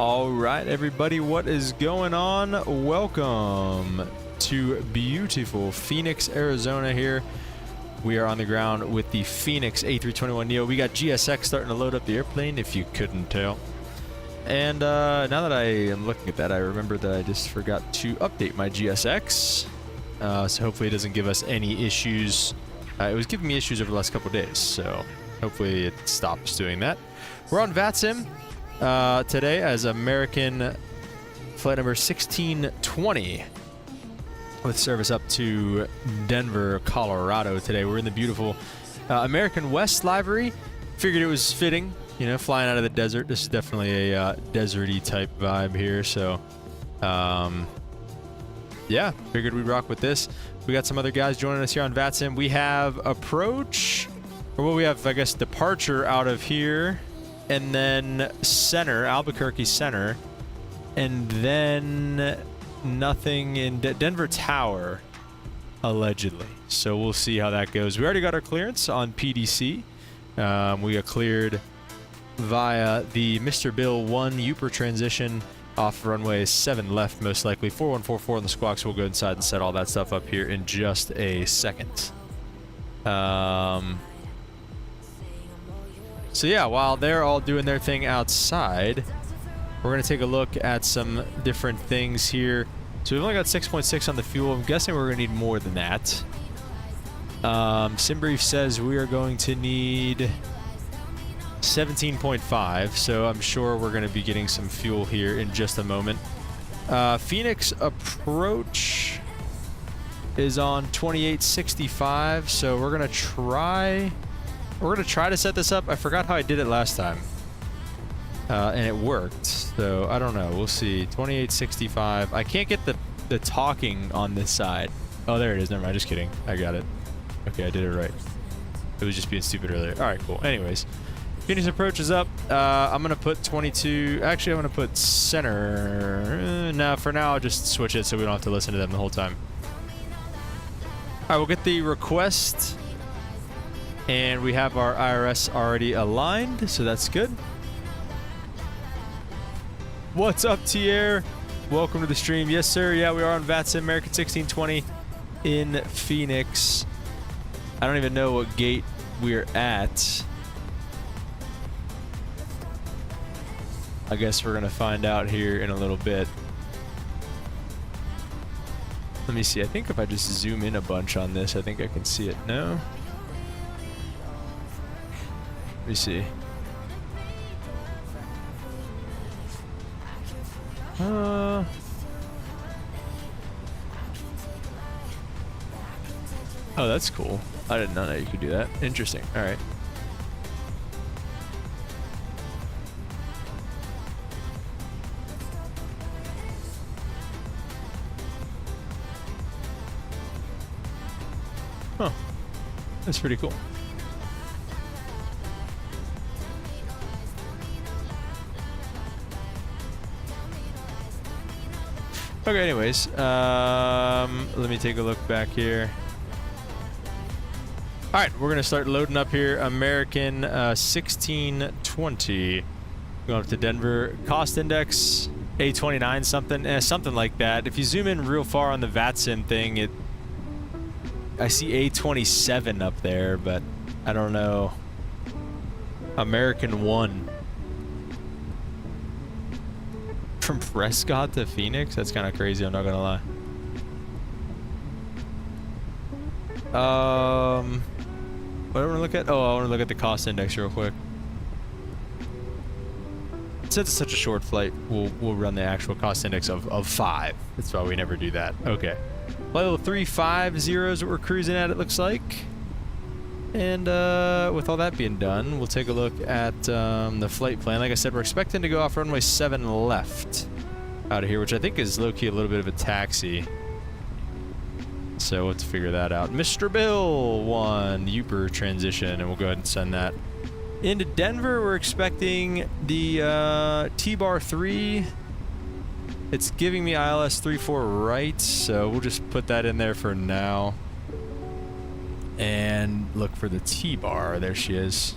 All right, everybody, what is going on? Welcome to beautiful Phoenix, Arizona here. We are on the ground with the FENIX A321neo. We got GSX starting to load up the airplane, if you couldn't tell. And now that I am looking at that, I remember that I just forgot to update my GSX. So hopefully it doesn't give us any issues. It was giving me issues over the last couple of days, so hopefully it stops doing that. We're on VATSIM today as American flight number 1620 with service up to Denver, Colorado today. We're in the beautiful American West livery. Figured it was fitting, you know, flying out of the desert. This is definitely a deserty type vibe here, so yeah, figured we'd rock with this. We got some other guys joining us here on VATSIM. We have approach, or well, we have, I guess, departure out of here, and then center, Albuquerque center, and then nothing in Denver Tower, allegedly. So we'll see how that goes. We already got our clearance on PDC. We got cleared via the Mr. Bill 1 Uper transition off runway 7 left, most likely. 4144 on the squawks. We'll go inside and set all that stuff up here in just a second. So yeah, while they're all doing their thing outside, we're going to take a look at some different things here. So we've only got 6.6 on the fuel. I'm guessing we're going to need more than that. SimBrief says we are going to need 17.5, so I'm sure we're going to be getting some fuel here in just a moment. Phoenix approach is on 2865, so we're going to try to set this up. I forgot how I did it last time. And it worked, so I don't know. We'll see. 2865. I can't get the talking on this side. Oh, there it is. Never mind. Just kidding. I got it. Okay, I did it right. It was just being stupid earlier. All right, cool. Anyways, Phoenix approach is up. I'm going to put 22. Actually, I'm going to put center. No, for now, I'll just switch it so we don't have to listen to them the whole time. All right, we'll get the request. And we have our IRS already aligned, so that's good. What's up, Tier? Welcome to the stream. Yes, sir. Yeah, we are on VATSIM American 1620 in Phoenix. I don't even know what gate we're at. I guess we're going to find out here in a little bit. Let me see. I think if I just zoom in a bunch on this, I think I can see it. No? Let me see. Oh, that's cool. I didn't know that you could do that. Interesting. All right. Huh. That's pretty cool. Okay, anyways, let me take a look back here. All right, we're going to start loading up here. American 1620. Going up to Denver. Cost index, A29 something, something like that. If you zoom in real far on the VATSIM thing, I see A27 up there, but I don't know. American 1. From Prescott to Phoenix? That's kind of crazy, I'm not gonna lie. What do I want to look at? Oh, I want to look at the cost index real quick. Since it's such a short flight, we'll run the actual cost index of 5. That's why we never do that. Okay. Flight level 350 is what we're cruising at, it looks like. And with all that being done, we'll take a look at the flight plan. Like I said, we're expecting to go off runway 7 left out of here, which I think is low-key a little bit of a taxi. So we'll have to figure that out. Mr. Bill 1 Uper transition, and we'll go ahead and send that into Denver. We're expecting the T-bar 3. It's giving me ILS 34 right, so we'll just put that in there for now. And look for the T-bar. There she is.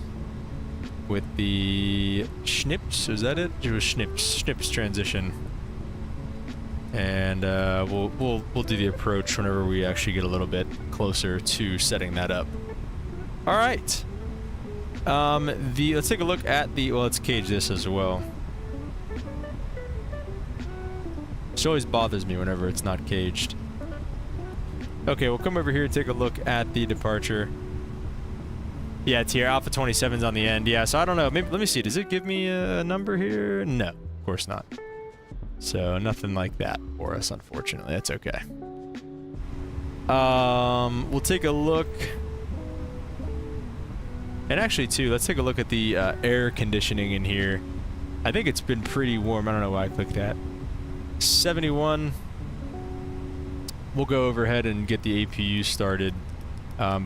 with the Schnips. Is that it? It was Schnips transition. And we'll do the approach whenever we actually get a little bit closer to setting that up. All right. Let's take a look at the. Well, let's cage this as well. It always bothers me whenever it's not caged. Okay, we'll come over here and take a look at the departure. Yeah, it's here. Alpha 27's on the end. Yeah, so I don't know. Maybe let me see. Does it give me a number here? No, of course not. So nothing like that for us, unfortunately. That's okay. We'll take a look. And actually, too, let's take a look at the air conditioning in here. I think it's been pretty warm. I don't know why I clicked that. 71. We'll go overhead and get the APU started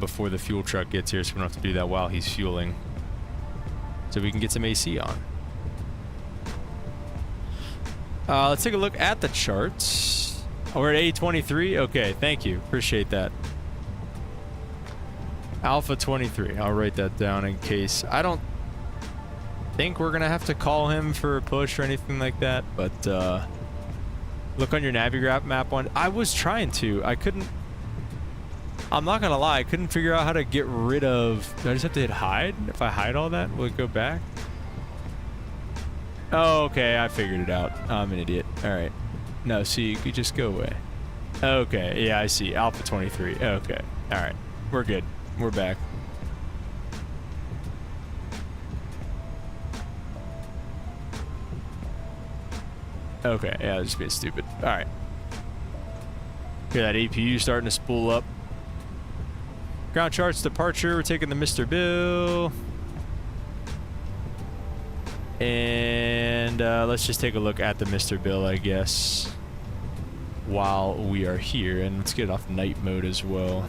before the fuel truck gets here, so we don't have to do that while he's fueling. So we can get some AC on. Let's take a look at the charts. Oh, we're at A23? Okay, thank you. Appreciate that. Alpha 23. I'll write that down in case. I don't think we're going to have to call him for a push or anything like that, but look on your Navigraph map one. I was trying to. I couldn't. I'm not going to lie. I couldn't figure out how to get rid of. Do I just have to hit hide? If I hide all that, will it go back? Oh, okay. I figured it out. I'm an idiot. All right. No, see, you could just go away. Okay. Yeah, I see. Alpha 23. Okay. All right. We're good. We're back. Okay, yeah, I was just being stupid. Alright. Hear that APU starting to spool up. Ground charts departure. We're taking the Mr. Bill. And let's just take a look at the Mr. Bill, I guess, while we are here. And let's get it off night mode as well.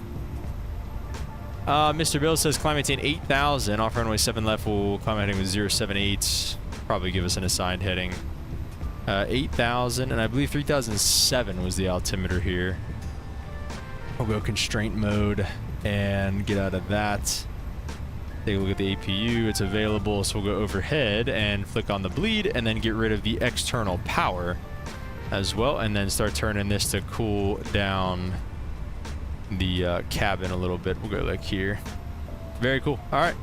Mr. Bill says climb maintain 8,000. Off runway 7 left. We'll climb heading with 078. Probably give us an assigned heading. 8,000, and I believe 3,007 was the altimeter here. We'll go constraint mode and get out of that. Take a look at the APU. It's available, so we'll go overhead and flick on the bleed and then get rid of the external power as well, and then start turning this to cool down the cabin a little bit. We'll go like here. Very cool. All right.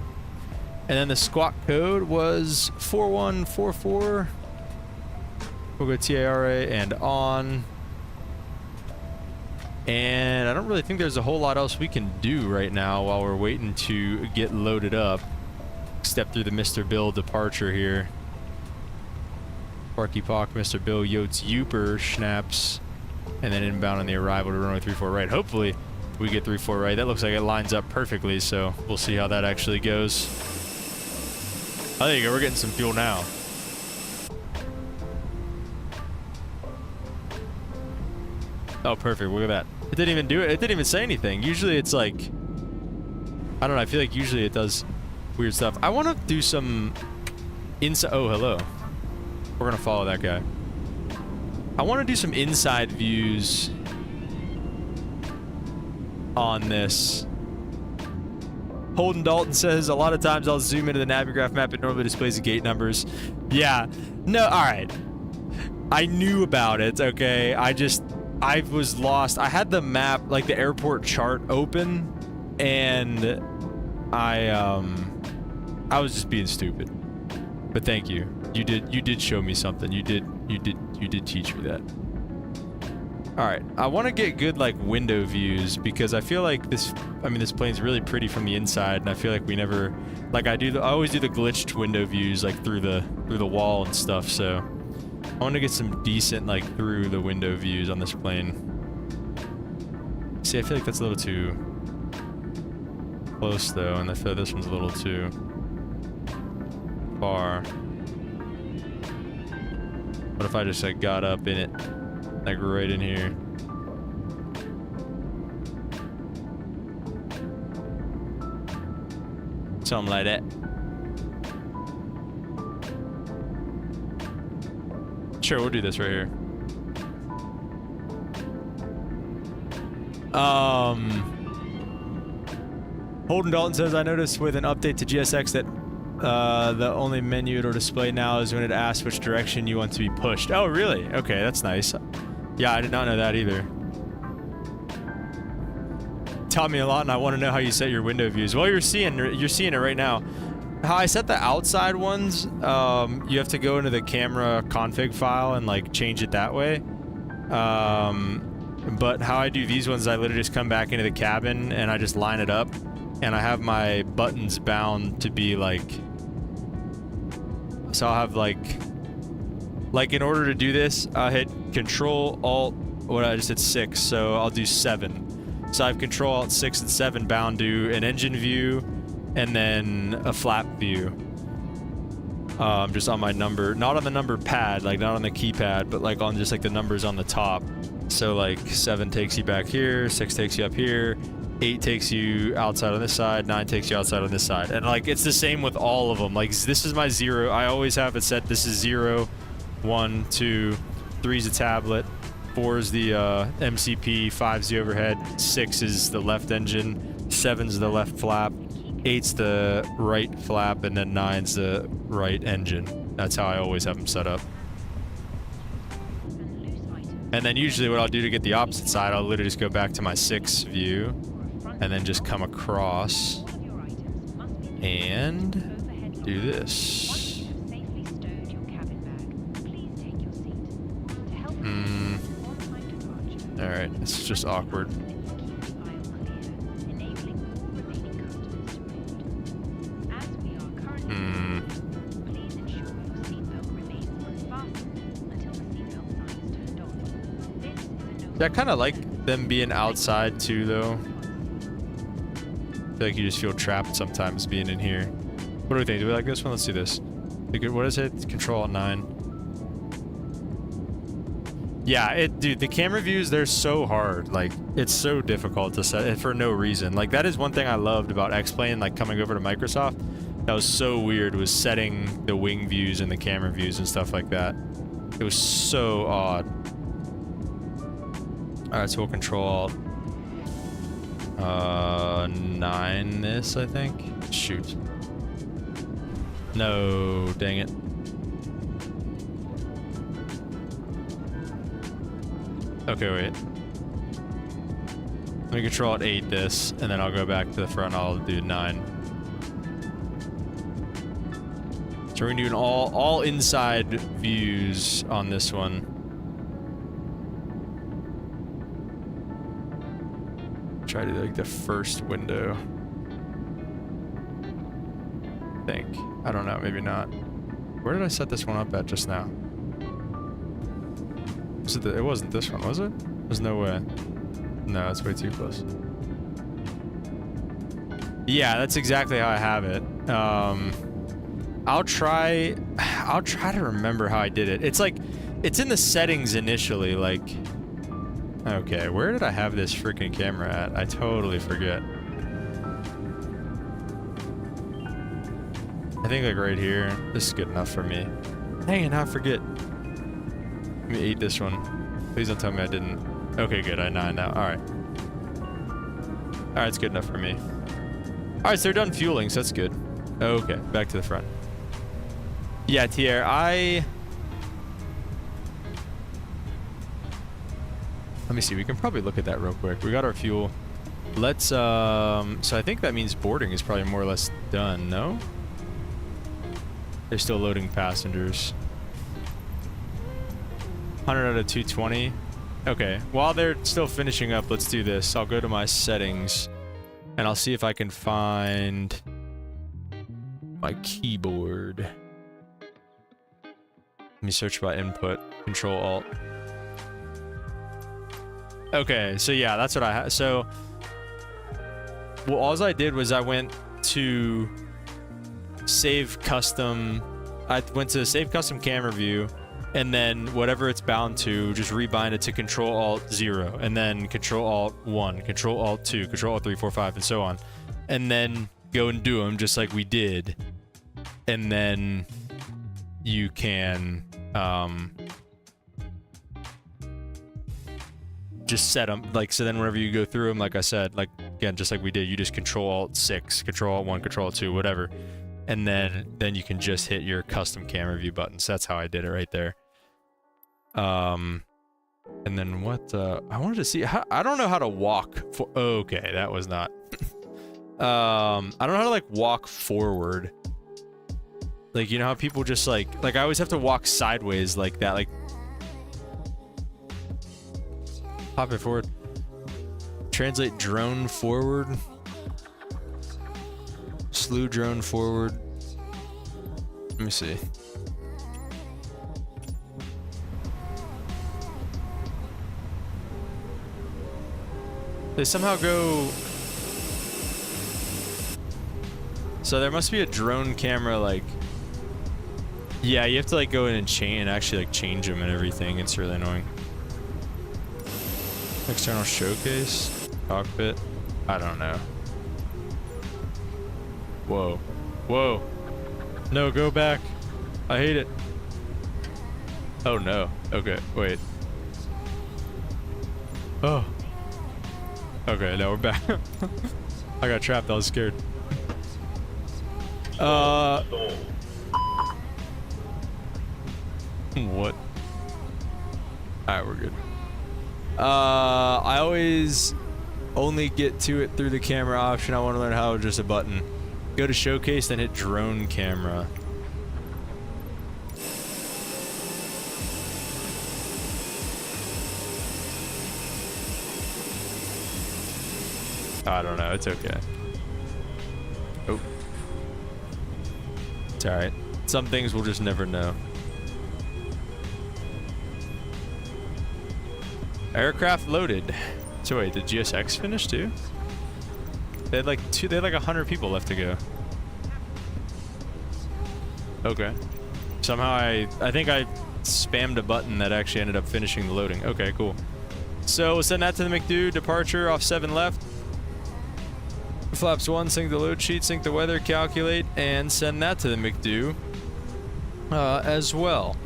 And then the squawk code was 4144. We'll go TARA and on. And I don't really think there's a whole lot else we can do right now while we're waiting to get loaded up. Step through the Mr. Bill departure here. Parky Pock, Mr. Bill, Yotes, Youper, Schnaps, and then inbound on the arrival to runway 34 right. Hopefully we get 34 right. That looks like it lines up perfectly, so we'll see how that actually goes. Oh, there you go. We're getting some fuel now. Oh, perfect. Look at that. It didn't even do it. It didn't even say anything. Usually it's like, I don't know. I feel like usually it does weird stuff. I want to do some inside. Oh, hello. We're going to follow that guy. I want to do some inside views on this. Holden Dalton says, a lot of times I'll zoom into the Navigraph map. It normally displays the gate numbers. Yeah. No, all right. I knew about it, okay? I was lost. I had the map, like the airport chart open, and I was just being stupid. But thank you. You did show me something. You did teach me that. All right. I want to get good like window views because I feel like this plane's really pretty from the inside, and I feel like we never, like I always do the glitched window views like through the wall and stuff, so I want to get some decent, like, through the window views on this plane. See, I feel like that's a little too close, though, and I feel like this one's a little too far. What if I just, like, got up in it, like, right in here? Something like that. Sure, we'll do this right here. Holden Dalton says, I noticed with an update to GSX that The only menu it'll display now is when it asks which direction you want to be pushed. Oh, really? Okay, that's nice. Yeah, I did not know that either. Taught me a lot, and I want to know how you set your window views. Well, you're seeing it right now. How I set the outside ones, you have to go into the camera config file and like change it that way. But how I do these ones, I literally just come back into the cabin and I just line it up, and I have my buttons bound to be like, so I'll have like in order to do this, I'll hit Control Alt, what I just hit 6, so I'll do 7. So I have Control Alt 6 and 7 bound to an engine view and then a flap view. Just on my number, not on the number pad, like not on the keypad, but like on just like the numbers on the top. So like 7 takes you back here, 6 takes you up here, 8 takes you outside on this side, 9 takes you outside on this side. And like it's the same with all of them. Like this is my 0. I always have it set, this is 0, 1, 2, 3 is a tablet, 4 is the MCP, 5 is the overhead, 6 is the left engine, 7 is the left flap, 8's the right flap, and then 9's the right engine. That's how I always have them set up. And then usually what I'll do to get the opposite side, I'll literally just go back to my 6 view and then just come across and do this. Alright, it's just awkward. Yeah, I kind of like them being outside too, though. I feel like you just feel trapped sometimes being in here. What do we think? Do we like this one? Let's do this. What is it? Control 9. Yeah, dude, the camera views, they're so hard. Like, it's so difficult to set for no reason. Like, that is one thing I loved about X-Plane, like coming over to Microsoft. That was so weird, was setting the wing views and the camera views and stuff like that. It was so odd. Alright, so we'll control 9 this, I think. Shoot. No, dang it. Okay, wait. Let me control Alt 8 this, and then I'll go back to the front. I'll do 9. So we're gonna do an all inside views on this one. Try to do like the first window. I think. I don't know, maybe not. Where did I set this one up at just now? Was it it wasn't this one, was it? There's no way. No, it's way too close. Yeah, that's exactly how I have it. I'll try to remember how I did it. It's like, it's in the settings initially, like, okay, where did I have this freaking camera at? I totally forget. I think like right here. This is good enough for me. Dang it, I forget. Let me eat this one. Please don't tell me I didn't. Okay, good, I 9 now. Alright. Alright, it's good enough for me. Alright, so they're done fueling, so that's good. Okay, back to the front. Yeah, Tier, let me see, we can probably look at that real quick. We got our fuel. Let's, so I think that means boarding is probably more or less done, no? They're still loading passengers. 100 out of 220. Okay, while they're still finishing up, let's do this. I'll go to my settings, and I'll see if I can find my keyboard. Let me search by input. Control Alt. Okay, so yeah, that's what I had. So, well, all I did was I went to save custom. I went to save custom camera view, and then whatever it's bound to, just rebind it to Control Alt 0, and then Control Alt 1, Control Alt 2, Control Alt 3, 4, 5, and so on, and then go and do them just like we did, and then you can just set them, like, so then whenever you go through them, like I said, like, again, just like we did, you just Control Alt 6, Control Alt 1, Control Alt 2, whatever, and then you can just hit your custom camera view button. So that's how I did it right there. And then what, I wanted to see, I don't know how to walk for, okay, that was not, I don't know how to like walk forward. Like, you know how people just like I always have to walk sideways like that, like, pop it forward. Translate drone forward. Slew drone forward. Let me see. They somehow go... So there must be a drone camera, like... Yeah, you have to like go in and actually like change them and everything. It's really annoying. External showcase. Cockpit. I don't know. Whoa. Whoa. No, go back. I hate it. Oh no. Okay, wait. Oh. Okay, now we're back. I got trapped, I was scared. What? Alright, we're good. I always only get to it through the camera option. I want to learn how, just a button. Go to showcase, then hit drone camera. I don't know, it's okay. Oh. It's alright. Some things we'll just never know. Aircraft loaded. So wait, did GSX finish too? They had like 100 people left to go. Okay. Somehow I think I spammed a button that actually ended up finishing the loading. Okay, cool. So we'll send that to the McDo. Departure off 7 left. Flaps 1, sync the load sheet, sync the weather, calculate, and send that to the McDo as well.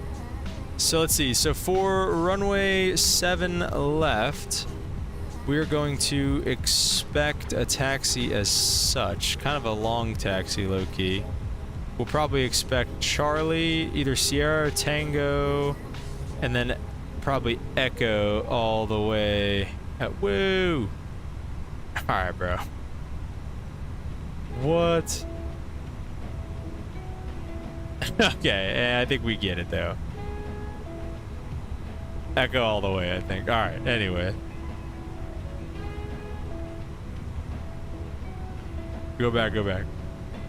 So let's see. So for runway 7 left, we are going to expect a taxi as such. Kind of a long taxi, low-key. We'll probably expect Charlie, either Sierra or Tango, and then probably Echo all the way. Woo! Alright, bro. What? Okay, I think we get it, though. Echo all the way, I think. Alright, anyway. Go back, go back.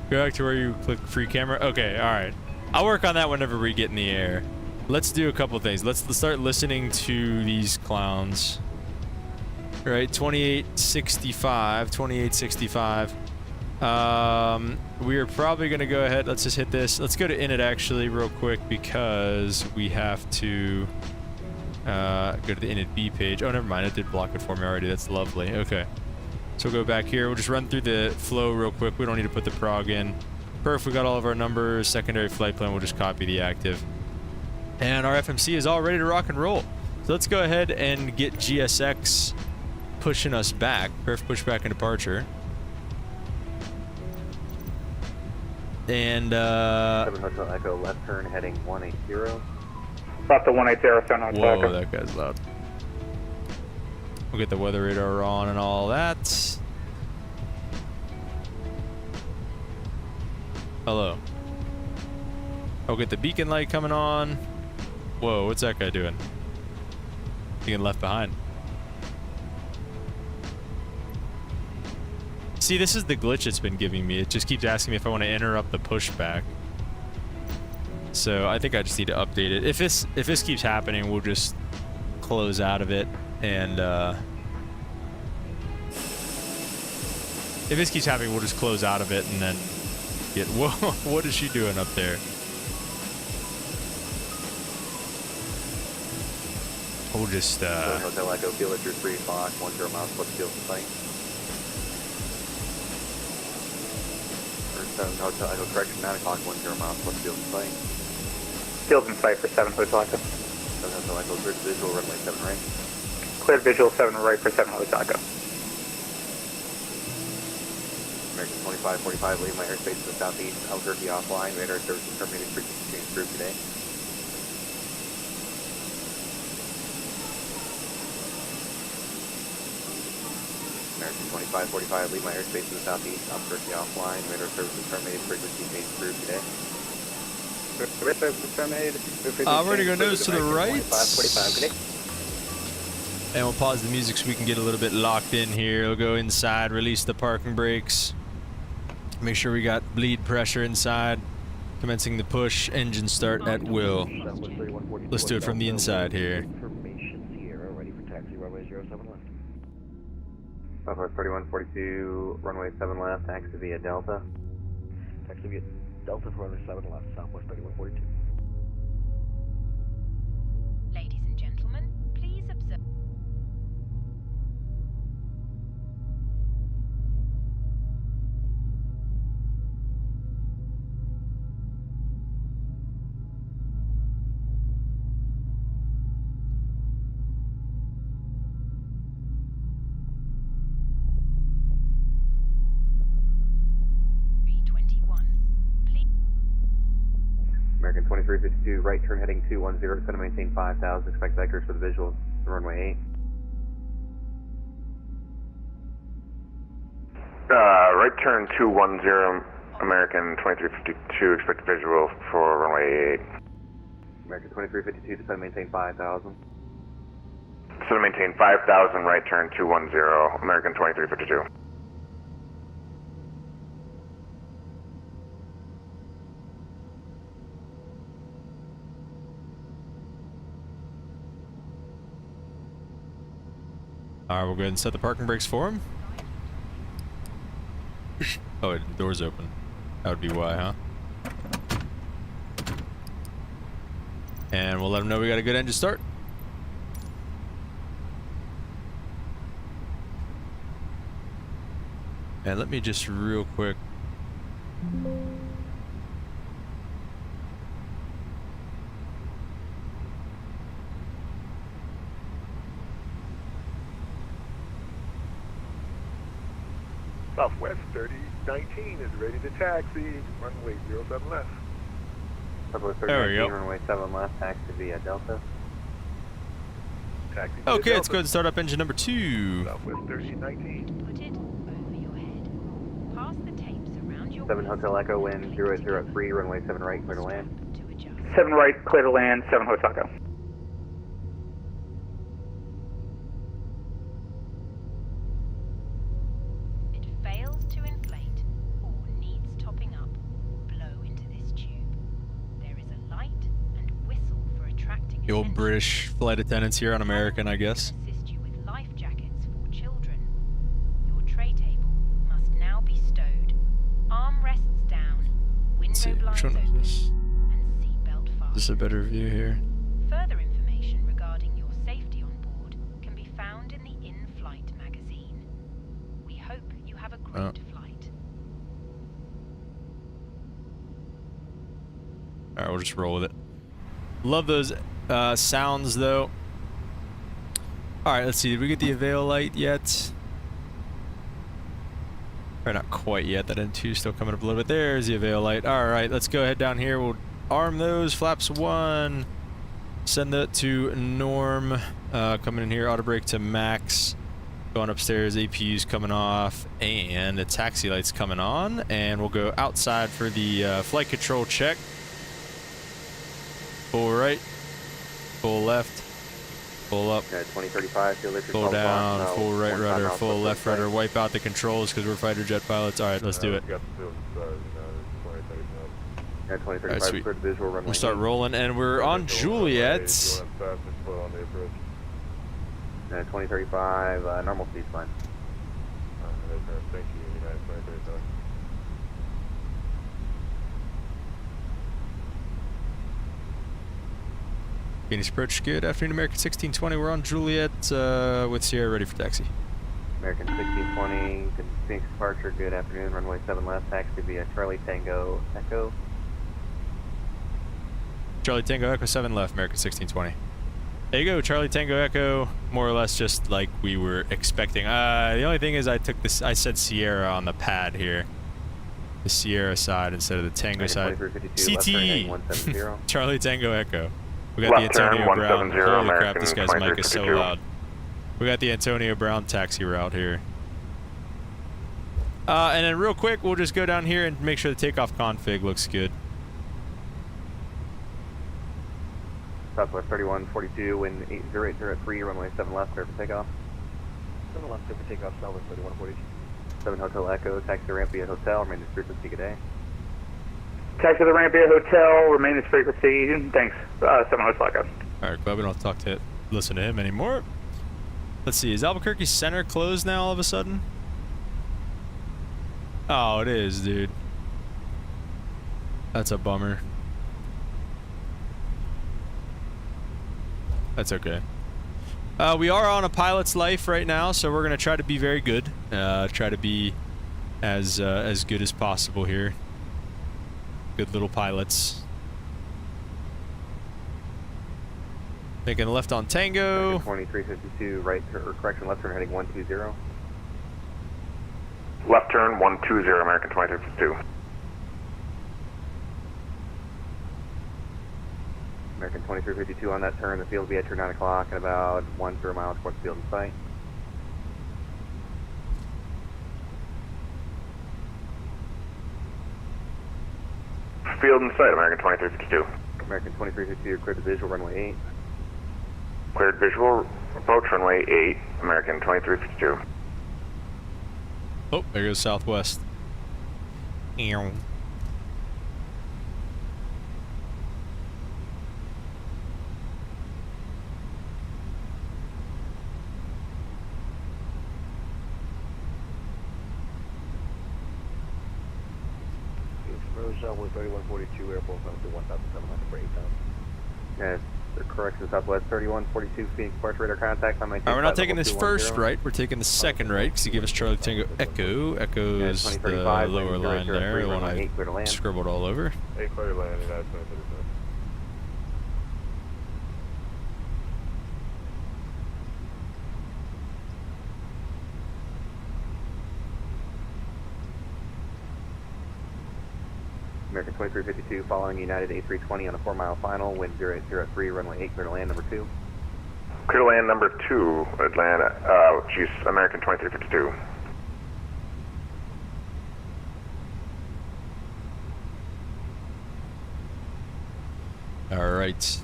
Go back to where you click free camera. Okay, alright. I'll work on that whenever we get in the air. Let's do a couple things. Let's start listening to these clowns. Alright, 2865. 2865. We are probably going to go ahead. Let's just hit this. Let's go to init actually real quick because we have to go to the init B page. Oh, never mind. It did block it for me already. That's lovely. Okay. So we'll go back here. We'll just run through the flow real quick. We don't need to put the prog in. Perfect. We got all of our numbers. Secondary flight plan. We'll just copy the active. And our FMC is all ready to rock and roll. So let's go ahead and get GSX pushing us back. Perfect. Push back and departure. And 7 Hotel Echo, left turn heading 180. About the 180, 7 Hotel Echo. Whoa, that guy's loud. We'll get the weather radar on and all that. Hello. I'll get the beacon light coming on. Whoa, what's that guy doing? Being left behind. See, this is the glitch it's been giving me. It just keeps asking me if I want to interrupt the pushback. So I think I just need to update it. If this keeps happening, we'll just close out of it and if this keeps happening, we'll just close out of it and then get. Whoa, what is she doing up there? We'll just Hotel Echo, feel at your 3 o'clock, 10 miles plus field in sight. 7 Hotel Echo, correction, 9 o'clock, 10 miles plus field in sight. Field in sight for 7 Hotel Echo. 7 Hotel Echo, grid visual, runway 7 right. Cleared visual 7 right for 7 Hotel Echo. American 2545, leaving my airspace to the southeast, Albuquerque offline, radar services terminated, frequency change approved today. American 2545, leave my airspace to the southeast, Albuquerque offline, radar services terminated, frequency change approved today. Radar services terminated. We're gonna go nose to the right. 2545, good day. And we'll pause the music so we can get a little bit locked in here. We'll go inside, release the parking brakes. Make sure we got bleed pressure inside. Commencing the push, engine start at will. Let's do it from the inside here. Information Sierra, ready for taxi, runway 07 left. Southwest 3142, runway 7 left, taxi via Delta. Taxi via Delta for runway 7 left, Southwest 3142. Ladies and gentlemen, please observe. American 2352, right turn heading 210, going to maintain 5,000, expect vectors for the visuals, runway 8. Right turn 210, American 2352, expect visual for runway 8. American 2352, descend and maintain 5,000. So to maintain 5,000, right turn 210, American 2352. Alright, we'll go ahead and set the parking brakes for him. Oh, the door's open. That would be why, huh? And we'll let him know we got a good engine start. And let me just real quick. Southwest 3019 is ready to taxi. Runway 07 left. Southwest There we 3019, go. runway 7 left, taxi via Delta. Taxi via Okay, let's Delta. go ahead and start up engine number 2. Southwest 3019. Put it over your head. Pass the tapes around your 7 Hotel Echo, wind 0803, runway 7 right, clear to land. to adjust. 7 right, clear to land, 7 Hotel Echo. It fails to inflate or needs topping up. Blow into this tube. There is a light and whistle for attracting The old attention. British flight attendants here on American, I guess. Assist you with life jackets for children. Your tray table must now be stowed. Armrests down. Let's see, Window which blinds one is open. this? And seatbelt fastened. Is this a better view here? Further information regarding your safety on board can be found in the in-flight magazine. We hope you have a great flight. Alright, we'll just roll with it. Love those sounds, though. Alright, let's see. Did we get the avail light yet? Or not quite yet. That N2 is still coming up a little bit. There's the avail light. Alright, let's go ahead down here. We'll arm those. Flaps 1. Send that to Norm. Coming in here. Auto brake to max. Going upstairs. APU's coming off. And the taxi light's coming on. And we'll go outside for the flight control check. Full right. Full left. Full up. 2035, feel electric Full call down, block, full right 15 rudder, miles full west left right. rudder, wipe out the controls because we're fighter jet pilots. Alright, let's do it. Got the field started, 2035. 2035, Alright, sweet. clear to visual, runway We'll start 8. rolling, and we're on Juliet. 2035, normal speed's fine. Thank you, United 2035. Phoenix approach, good afternoon, American 1620. We're on Juliet with Sierra ready for taxi. American 1620, Phoenix departure, good afternoon, runway 7 left, taxi via Charlie Tango Echo. Charlie Tango Echo 7 left, American 1620. There you go, Charlie Tango Echo more or less just like we were expecting. The only thing is I said Sierra on the pad here. The Sierra side instead of the Tango side. CT! Charlie Tango Echo. We got Left the Antonio turn, Brown. 170 Holy crap, American this guy's mic is so 2352. loud. We got the Antonio Brown taxi route here. And then real quick, we'll just go down here and make sure the takeoff config looks good. Southwest 3142, wind 80803, runway 7 left, clear for takeoff. 7 left, clear for takeoff, Southwest 3142. 7 Hotel Echo, taxi to ramp via hotel, remain at frequency, good day. Taxi to the ramp via hotel, remain at frequency. Thanks. 7 Hotel Echo. Alright, glad we don't have to listen to him anymore. Let's see, is Albuquerque Center closed now all of a sudden? Oh, it is, dude. That's a bummer. That's okay. We are on a pilot's life right now, so we're gonna try to be very good. Try to be as good as possible here. Good little pilots. Making a left on Tango. 2352, right, or correction, left turn heading 120. Left turn 120 American 2352. American 2352 on that turn, the field will be at turn 9 o'clock and about 10 miles towards the field in sight. Field in sight, American 2352. American 2352, you're cleared to visual, runway 8. Cleared visual, approach runway 8, American 2352. Oh, there goes Southwest. Ew. Southwest 3142, airport to 1,700 for 8,000. Yes, the correction, Southwest 3142, Phoenix departure radar contact on my. Alright, we're not taking this first right, we're taking the second right, because you give us Charlie Tango Echo. Echo is the lower line there, the one I scribbled all over. Hey, clear to land, that's 935. American 2352, following United A320 on a 4-mile final, wind 0803, runway 8, clear to land, number 2. Clear to land number 2, Atlanta, geez, American 2352. All right.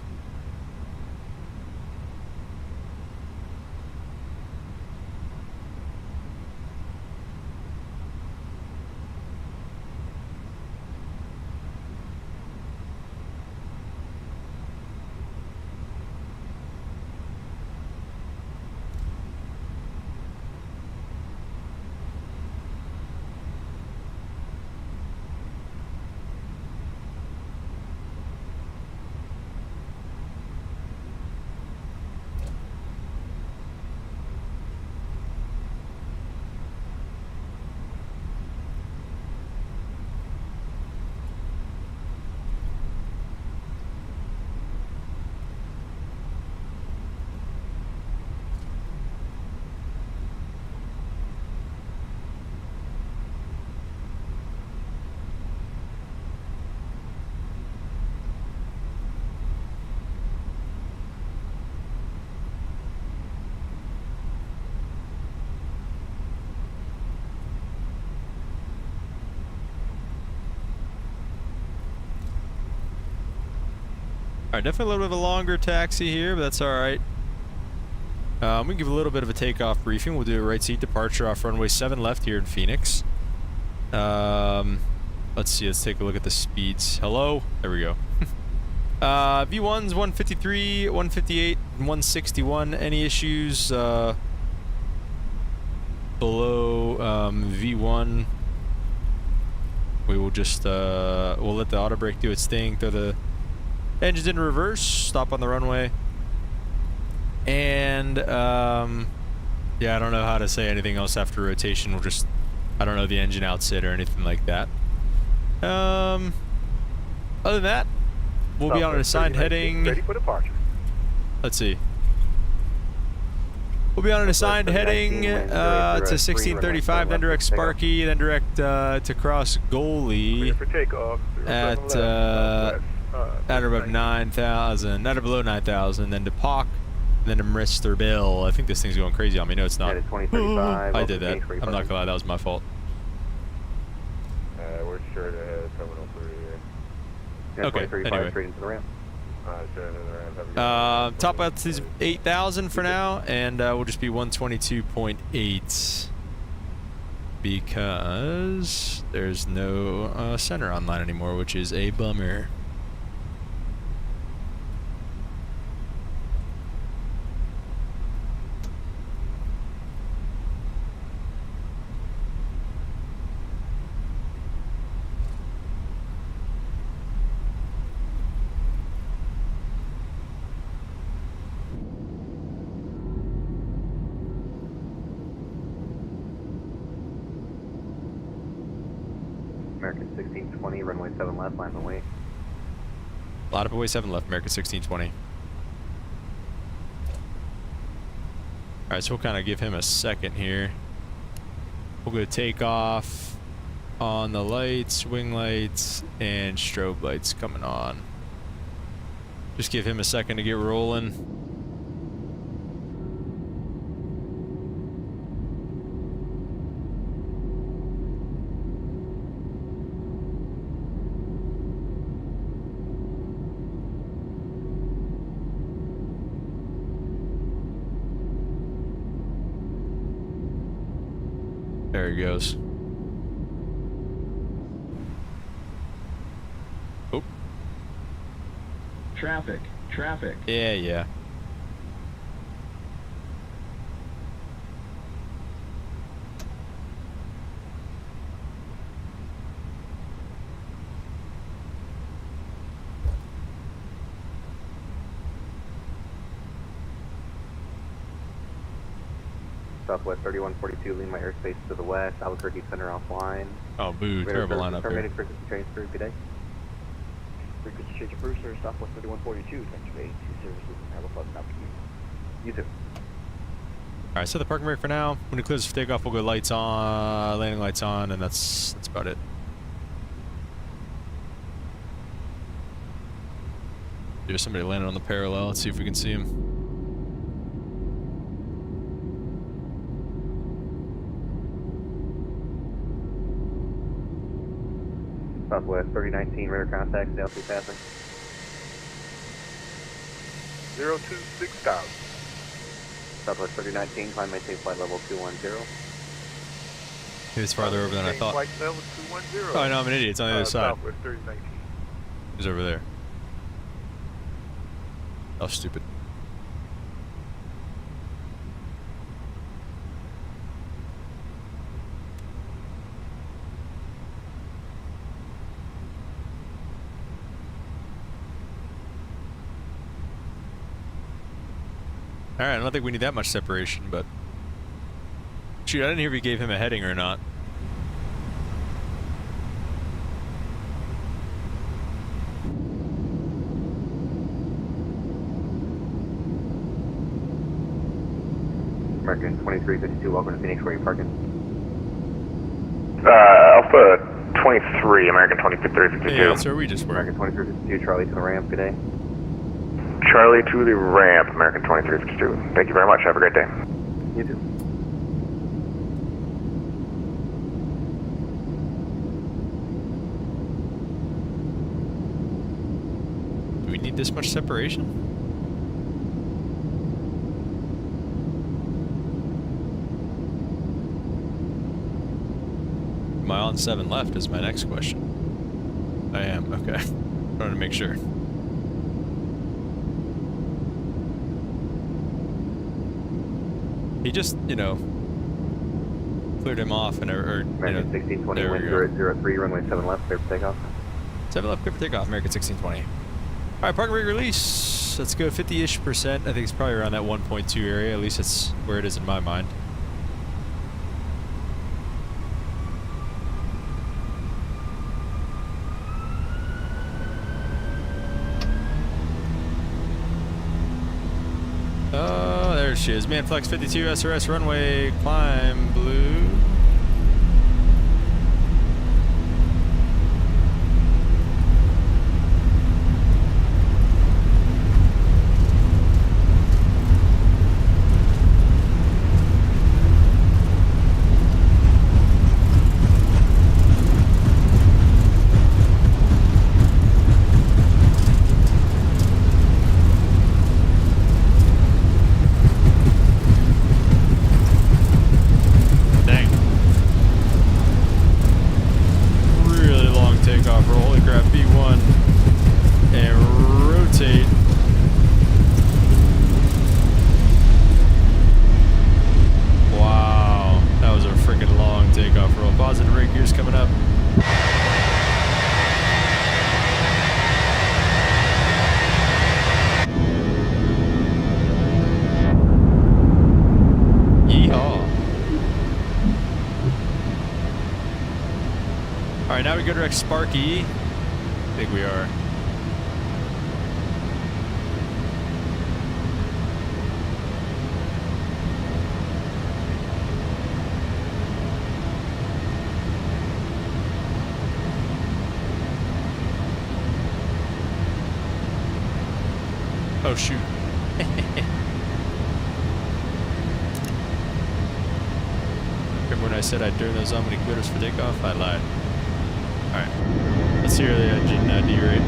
Alright, definitely a little bit of a longer taxi here, but that's alright. We can give a little bit of a takeoff briefing. We'll do a right seat departure off runway 7 left here in Phoenix. Let's see, let's take a look at the speeds. Hello? There we go. V1's 153, 158, and 161. Any issues below V1? We will just, we'll let the auto brake do its thing, throw the engines in reverse, stop on the runway. And, yeah, I don't know how to say anything else after rotation. We'll just, I don't know the engine outset or anything like that. Other than that, we'll be on an assigned heading. Ready for departure. Let's see. We'll be on an assigned heading to 1635, then direct Sparky, then direct to cross Clear goalie for takeoff. at above 9,000, at below 9,000, then to Pock, then to Mr. Bill. I think this thing's going crazy on me. No, it's not. Headed 2035. I did that. I'm not gonna lie, that was my fault. We're straight ahead, terminal 3 here. Okay, anyway. Straight into the ramp. Straight into the ramp. Have a good one. Top out to 8,000 for now, and we'll just be 122.8 because there's no center online anymore, which is a bummer. American 1620, runway 7 left, line away. A lot of away 7 left, American 1620. Alright, so we'll kind of give him a second here. We'll go take off on the lights, wing lights, and strobe lights coming on. Just give him a second to get rolling. There he goes. Oh. Traffic. Yeah. Southwest 3142, lean my airspace to the west, Albuquerque Center offline. Oh, boo. Terrible lineup here. Terminated frequency change through, good day. Frequency change of Brewster, Southwest 3142, thanks for 82 services, and have a pleasant afternoon. You too. Alright, set the parking brake for now. When it clears for takeoff, we'll go lights on, landing lights on, and that's about it. There's somebody landing on the parallel. Let's see if we can see him. Southwest 3019, radar contact, Delta passing. 026,000. Southwest 3019, climb maintain flight level 210. He was farther over than I thought. Flight level 210. Oh, I know, I'm an idiot. It's on the other side. Southwest 3019. He's over there. Oh, stupid. Alright, I don't think we need that much separation, but... Shoot, I didn't hear if we gave him a heading or not. American 2352, welcome to Phoenix, where are you parking? Alpha 23, American 2352. Yeah, that's where we just were. American 2352, Charlie to the ramp, good day. Charlie to the ramp, American 2352. Thank you very much. Have a great day. You too. Do we need this much separation? Am I on 7 left is my next question. I am, okay. Trying to make sure. He just, you know, cleared him off and, American 1620, there we wind go. 003, runway 7 left, clear for takeoff. 7 left, clear for takeoff, American 1620. Alright, parking brake release. Let's go 50-ish%. I think it's probably around that 1.2 area. At least that's where it is in my mind. there she is. Man, Flex 52 SRS runway, climb blue. Alright, now we go direct Sparky. I think we are. Oh shoot. Remember when I said I'd turn those on when he quit for takeoff? I lied. Alright. Let's hear the engine derate.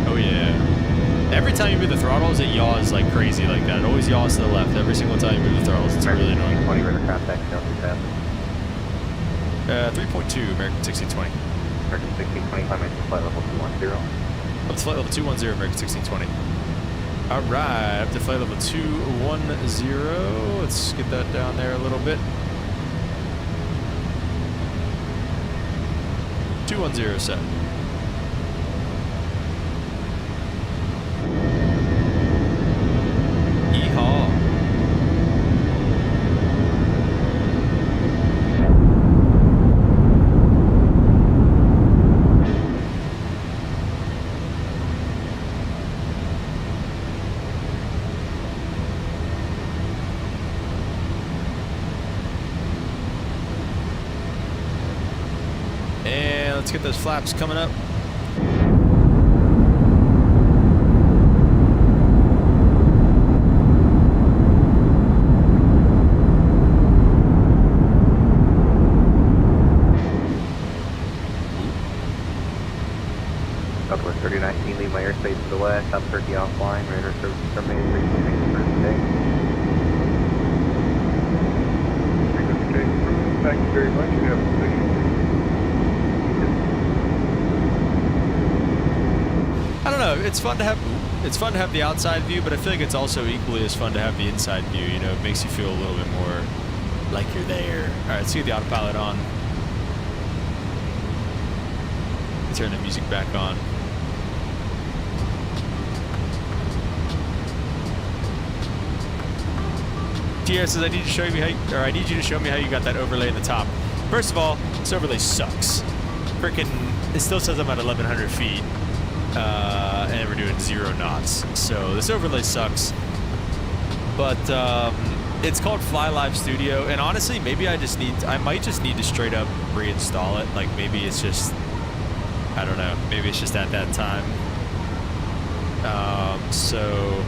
Oh yeah. Every time you move the throttles, it yaws like crazy like that. It always yaws to the left every single time you move the throttles. It's really annoying. 20 radar contact, no too fast. 3.2, American 1620. American 1620, climb into flight level 210. Up to flight level 210, American 1620. Alright, up to flight level 210. Let's get that down there a little bit. 210 set. Yeehaw. Let's get those flaps coming up. Southwest 3019, leave my airspace to the west. South Turkey offline. Radar service terminated. Thank you very much. You have a position. I don't know. It's fun to have the outside view, but I feel like it's also equally as fun to have the inside view. You know, it makes you feel a little bit more like you're there. All right, let's get the autopilot on. Turn the music back on. TR says I need to show you I need you to show me how you got that overlay in the top. First of all, this overlay sucks. Freaking, it still says I'm at 1,100 feet. And we're doing 0 knots. So this overlay sucks. But it's called Fly Live Studio, and honestly, maybe I might just need to straight up reinstall it. Like maybe it's just, I don't know. Maybe it's just at that time. So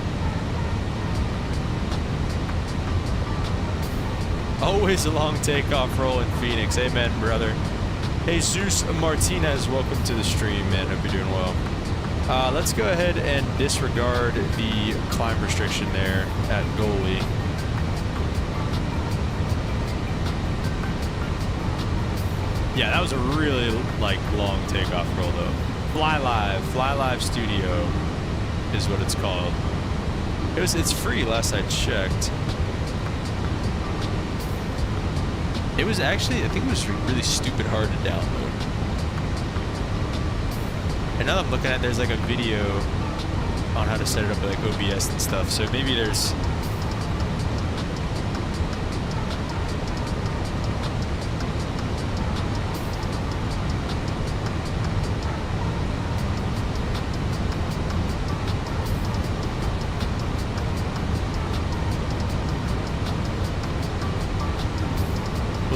always a long takeoff roll in Phoenix. Amen, brother. Hey, Zeus Martinez, welcome to the stream, man. Hope you're doing well. Let's go ahead and disregard the climb restriction there at goalie. Yeah, that was a really long takeoff roll though. Fly Live Studio is what it's called. It's free last I checked. It was actually, I think it was really stupid hard to download. And now that I'm looking at it, there's like a video on how to set it up with like OBS and stuff. So maybe there's...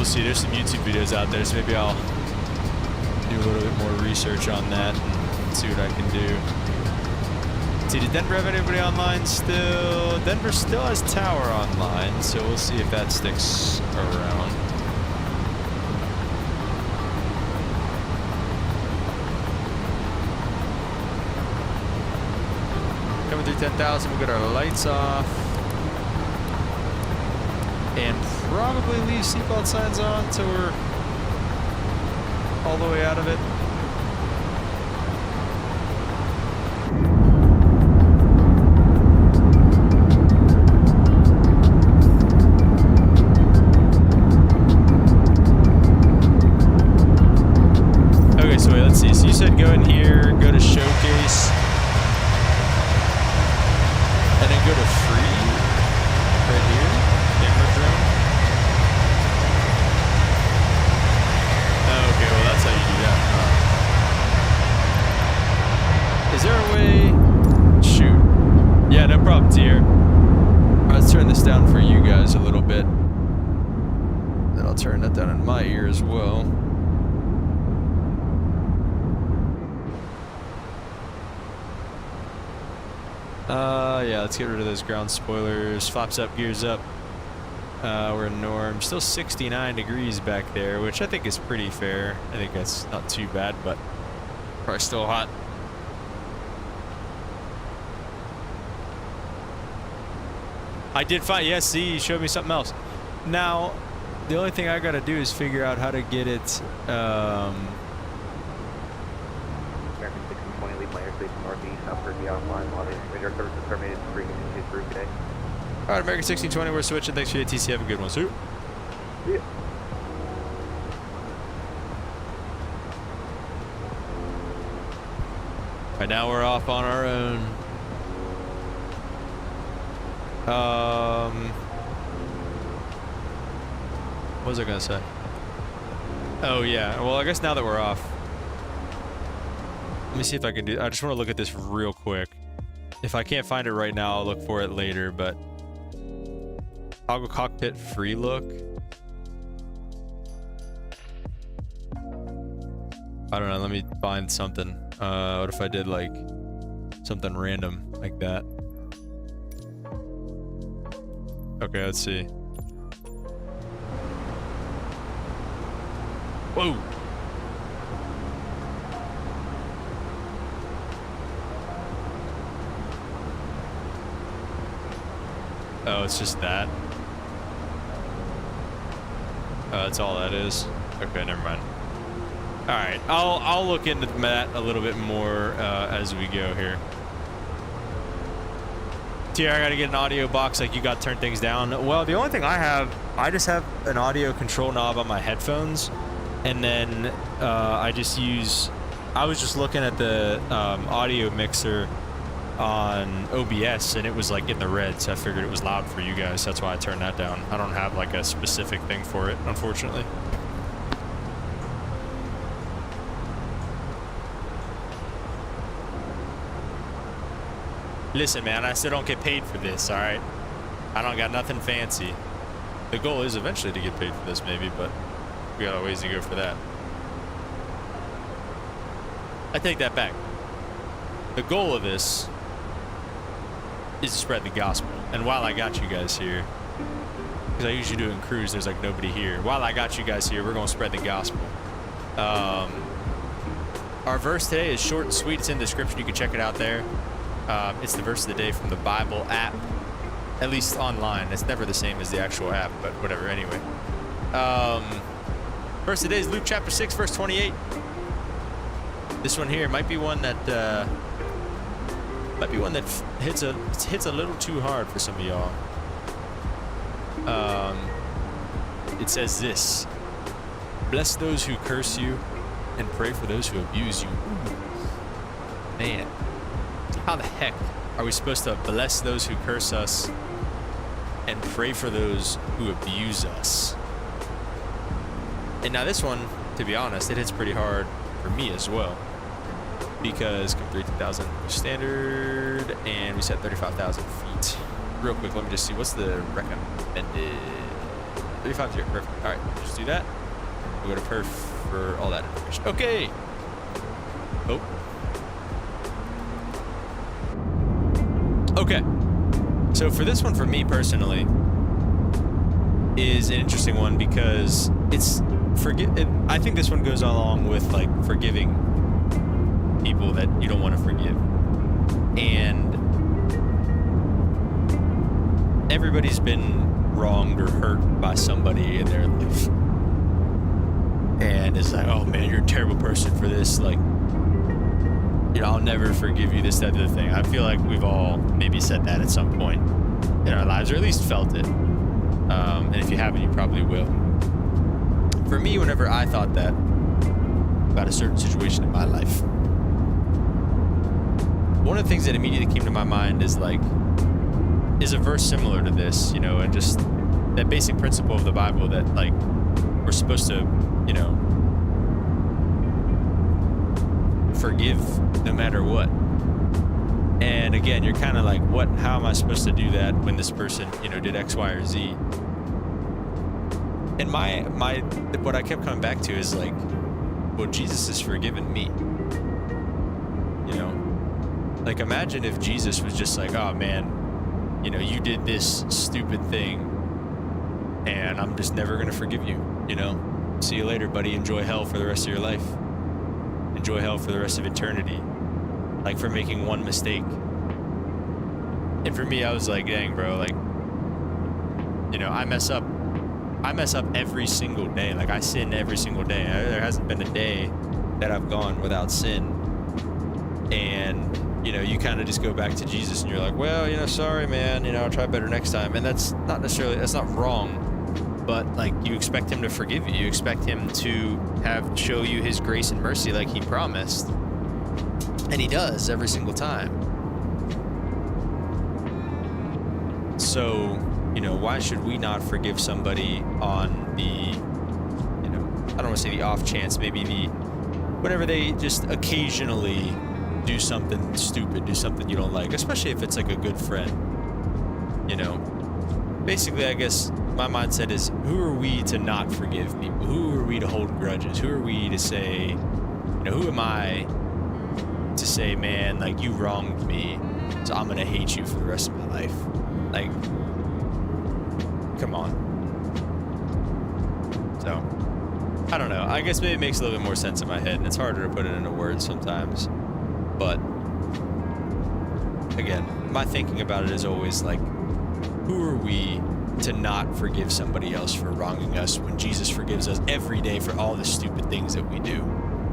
we'll see. There's some YouTube videos out there, so maybe I'll do a little bit more research on that and see what I can do. See, does Denver have anybody online still? Denver still has Tower online, so we'll see if that sticks around. Coming through 10,000, we'll get our lights off. And probably leave seatbelt signs on until we're all the way out of it. Okay, so wait, let's see. So you said go in here, go to showcase, and then go to free right here. Camera drone. Oh, okay, well that's how you do that. Is there a way? Shoot. Yeah, no problem, Tier. Let's turn this down for you guys a little bit. Then I'll turn that down in my ear as well. Yeah, let's get rid of those ground spoilers. Flaps up, gears up. We're in norm. Still 69 degrees back there, which I think is pretty fair. I think that's not too bad, but probably still hot. I did find, yes, see, you showed me something else. Now, the only thing I gotta do is figure out how to get it, American 1620, leave my airspace northeast, upward beyond line, radar service is terminated, frequency through today. Alright, American 1620, we're switching. Thanks for your ATC. Have a good one, Sue. Yeah. Right now we're off on our own. What was I gonna say? Oh yeah, well I guess now that we're off, let me see if I can do, I just want to look at this real quick. If I can't find it right now, I'll look for it later, but toggle cockpit free look. I don't know, let me find something. What if I did like something random like that? Okay, let's see. Whoa! Oh, it's just that? Oh, that's all that is? Okay, never mind. Alright, I'll look into that a little bit more as we go here. TR, I gotta get an audio box, like you got to turn things down. Well, the only thing I just have an audio control knob on my headphones, and then I was just looking at the audio mixer on OBS, and it was like in the red, so I figured it was loud for you guys. That's why I turned that down. I don't have like a specific thing for it, unfortunately. Listen, man, I still don't get paid for this, alright? I don't got nothing fancy. The goal is eventually to get paid for this, maybe, but we got a ways to go for that. I take that back. The goal of this is to spread the gospel. And while I got you guys here, because I usually do it in cruise, there's like nobody here. While I got you guys here, we're going to spread the gospel. Our verse today is short and sweet. It's in the description. You can check it out there. It's the verse of the day from the Bible app, at least online. It's never the same as the actual app, but whatever, anyway. Verse of the day is Luke chapter 6, verse 28. This one here might be one that hits a little too hard for some of y'all. It says this: bless those who curse you and pray for those who abuse you. Man, how the heck are we supposed to bless those who curse us and pray for those who abuse us? And now this one, to be honest, it hits pretty hard for me as well, because come 32,000 standard, and we set 35,000 feet. Real quick, let me just see what's the recommended. 350, perfect. All right, just do that. We'll go to perf for all that information. Okay. Oh. Okay. So for this one, for me personally, is an interesting one because it's I think this one goes along with like forgiving people that you don't want to forgive. And everybody's been wronged or hurt by somebody in their life. And it's like, oh man, you're a terrible person for this. Like, you know, I'll never forgive you, this, that, the other thing. I feel like we've all maybe said that at some point in our lives, or at least felt it. And if you haven't, you probably will. For me, whenever I thought that about a certain situation in my life, one of the things that immediately came to my mind is a verse similar to this, you know, and just that basic principle of the Bible that like we're supposed to, you know, forgive no matter what. And again, you're kind of like, how am I supposed to do that when this person, you know, did X, Y, or Z? And what I kept coming back to is like, well, Jesus has forgiven me. You know, like imagine if Jesus was just like, oh man, you know, you did this stupid thing and I'm just never going to forgive you, you know? See you later, buddy. Enjoy hell for the rest of your life. Enjoy hell for the rest of eternity. Like for making one mistake. And for me, I was like, dang, bro, like, you know, I mess up every single day. Like I sin every single day. There hasn't been a day that I've gone without sin. And, you know, you kind of just go back to Jesus and you're like, well, you know, sorry, man, you know, I'll try better next time. And that's not wrong. But like you expect him to forgive you. You expect him to show you his grace and mercy like he promised. And he does every single time. So, you know, why should we not forgive somebody on the, you know, I don't want to say the off chance, maybe whenever they just occasionally do something stupid, do something you don't like, especially if it's like a good friend, you know. Basically, I guess my mindset is, who are we to not forgive people? Who are we to hold grudges? Who are we to say, you know, who am I to say, man, like you wronged me, so I'm gonna hate you for the rest of my life? Like, come on. So, I don't know. I guess maybe it makes a little bit more sense in my head, and it's harder to put it into words sometimes. But, again, my thinking about it is always like, who are we to not forgive somebody else for wronging us when Jesus forgives us every day for all the stupid things that we do?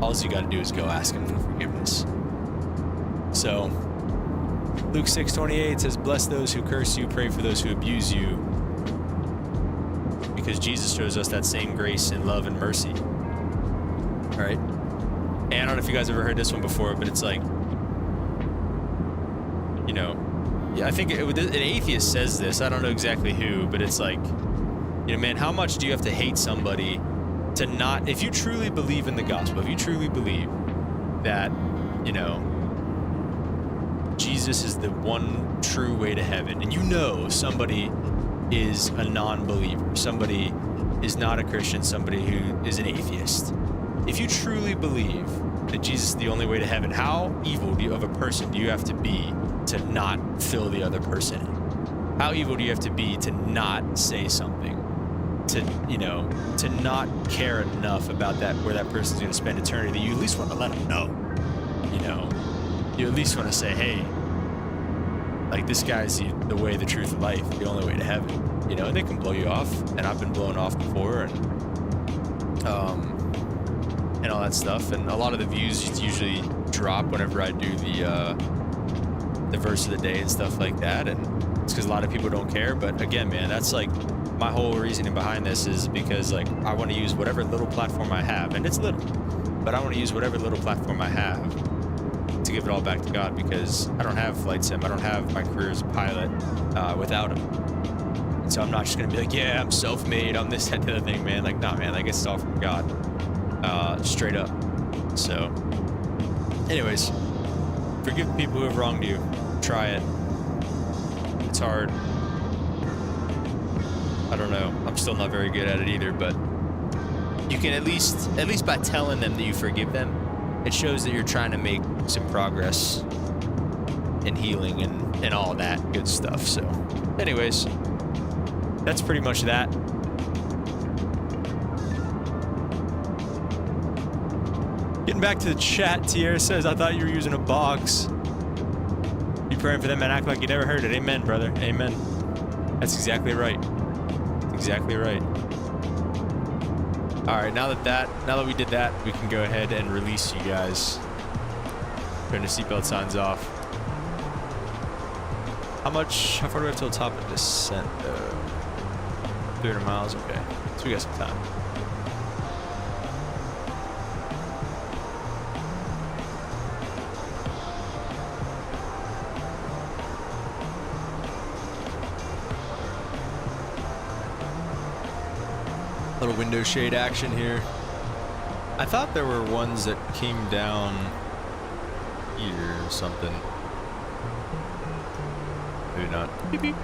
All you got to do is go ask him for forgiveness. So, Luke 6:28 says, bless those who curse you, pray for those who abuse you. Because Jesus shows us that same grace and love and mercy. All right? And I don't know if you guys ever heard this one before, but it's like, you know, yeah, I think an atheist says this. I don't know exactly who, but it's like, you know, man, how much do you have to hate somebody to not, if you truly believe in the gospel, if you truly believe that, you know, Jesus is the one true way to heaven, and you know somebody is a non-believer, somebody is not a Christian, somebody who is an atheist. If you truly believe that Jesus is the only way to heaven, how evil of a person do you have to be to not fill the other person in? How evil do you have to be to not say something? To, you know, to not care enough about that, where that person's going to spend eternity? You at least want to let them know, you know? You at least want to say, hey, like this guy's the way, the truth, and life, the only way to heaven, you know? And they can blow you off, and I've been blown off before, and all that stuff. And a lot of the views usually drop whenever I do the verse of the day and stuff like that, and it's because a lot of people don't care. But again, man, that's like my whole reasoning behind this is because like I want to use whatever little platform I have, and it's little, but I want to use whatever little platform I have to give it all back to God, because I don't have flight sim, I don't have my career as a pilot without him. And so I'm not just gonna be like, yeah, I'm self-made, I'm this, that, the other thing, man. Like, nah, man, I guess it's all from God, straight up. So anyways, forgive people who have wronged you. Try it. It's hard. I don't know. I'm still not very good at it either, but you can at least by telling them that you forgive them, it shows that you're trying to make some progress in healing and all that good stuff. So anyways, that's pretty much that. Getting back to the chat, Tierra says, I thought you were using a box. You praying for them and act like you never heard it. Amen, brother. Amen. That's exactly right. Exactly right. All right, now that we did that, we can go ahead and release you guys. Turn the seatbelt signs off. How far do we have till the top of the descent? 300 miles, okay. So we got some time. Little window shade action here. I thought there were ones that came down here or something. Maybe not. Beep, beep.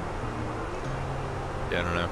Yeah, I don't know.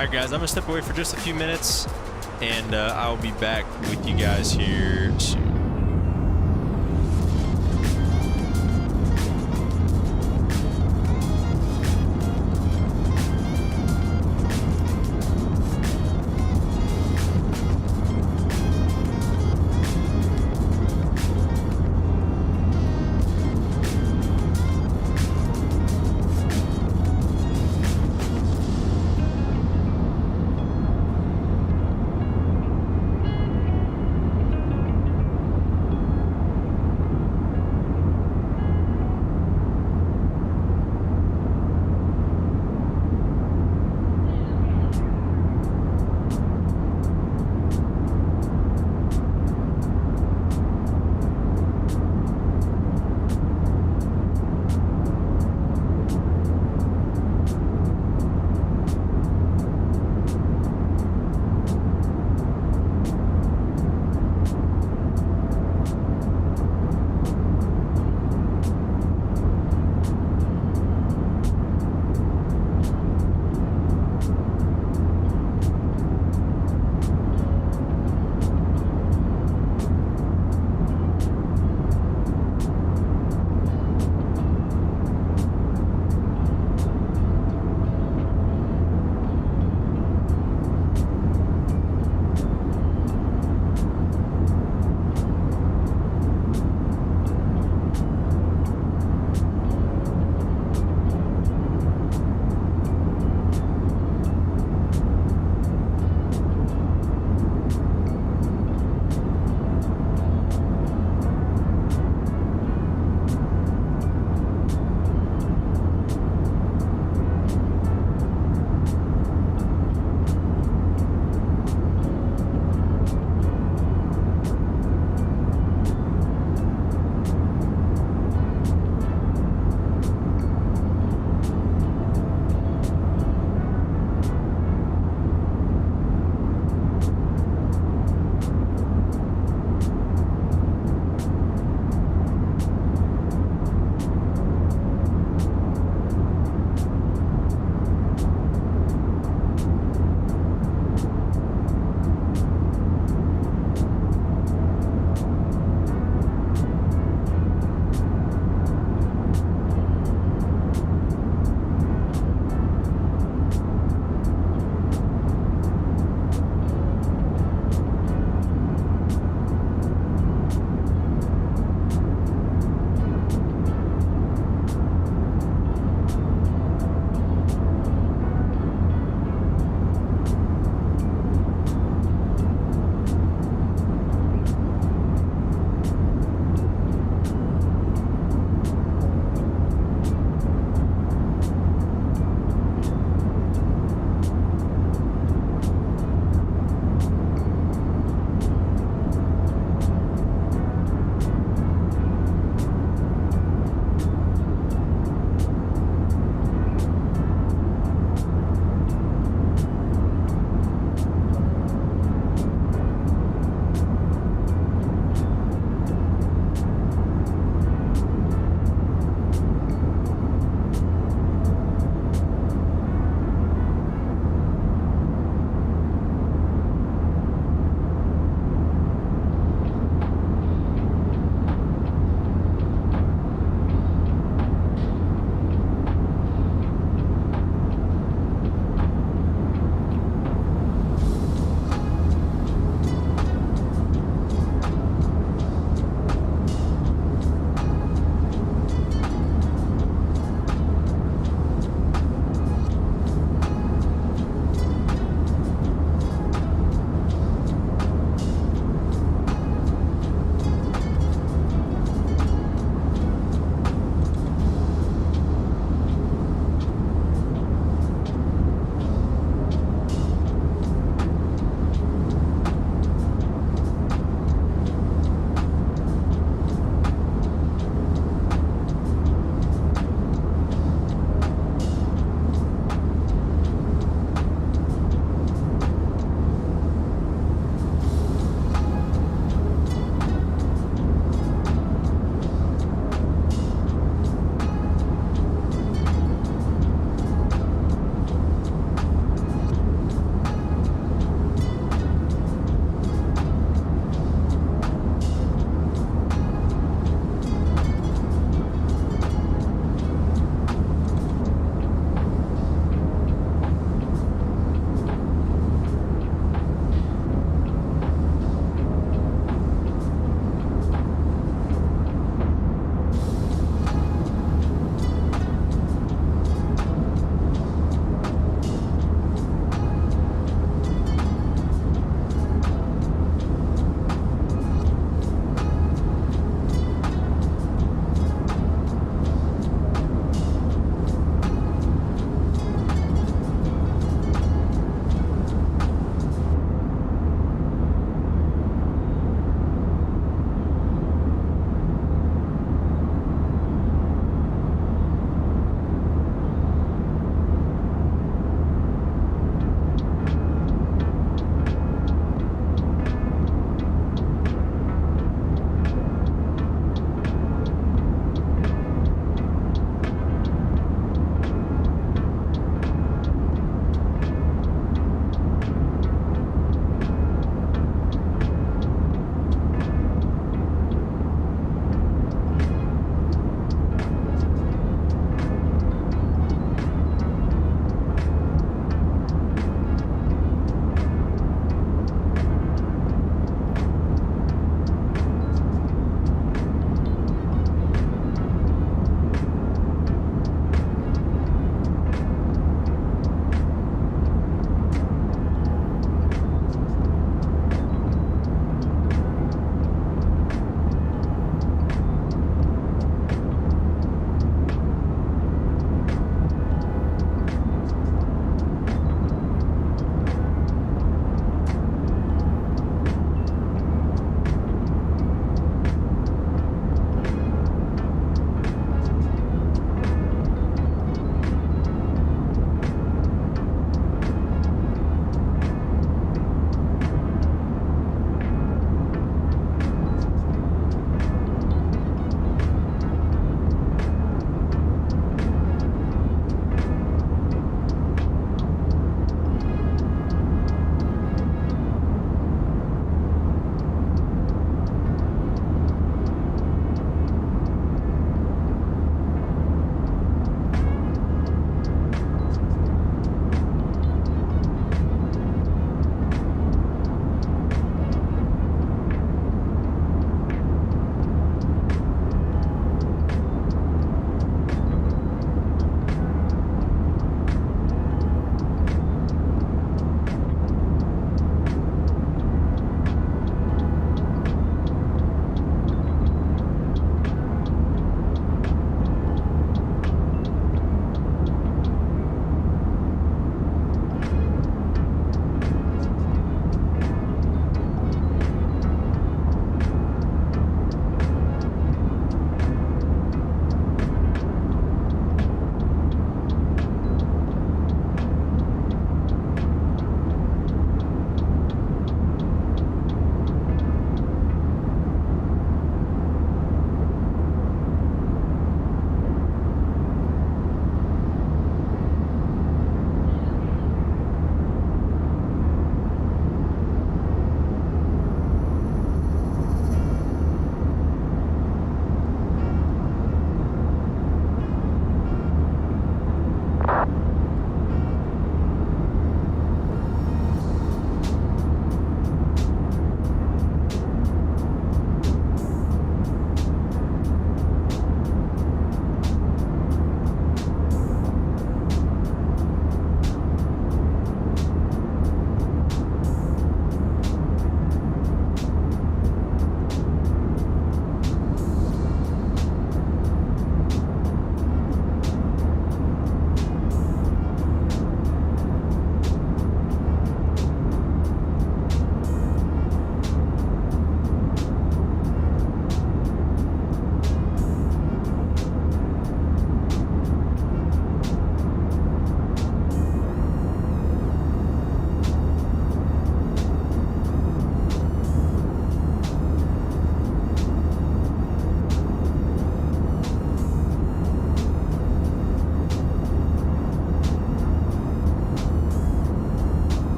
Alright guys, I'm going to step away for just a few minutes, and I'll be back with you guys here soon.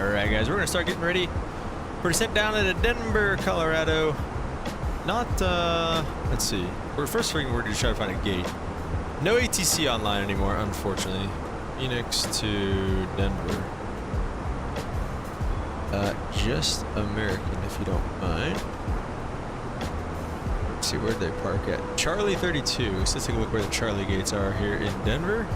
Alright guys, we're gonna start getting ready for descent down into Denver, Colorado. Not, let's see. First thing we're gonna try to find a gate. No ATC online anymore, unfortunately. Phoenix to Denver. Just American, if you don't mind. Let's see, where'd they park at? Charlie 32. So let's take a look where the Charlie gates are here in Denver.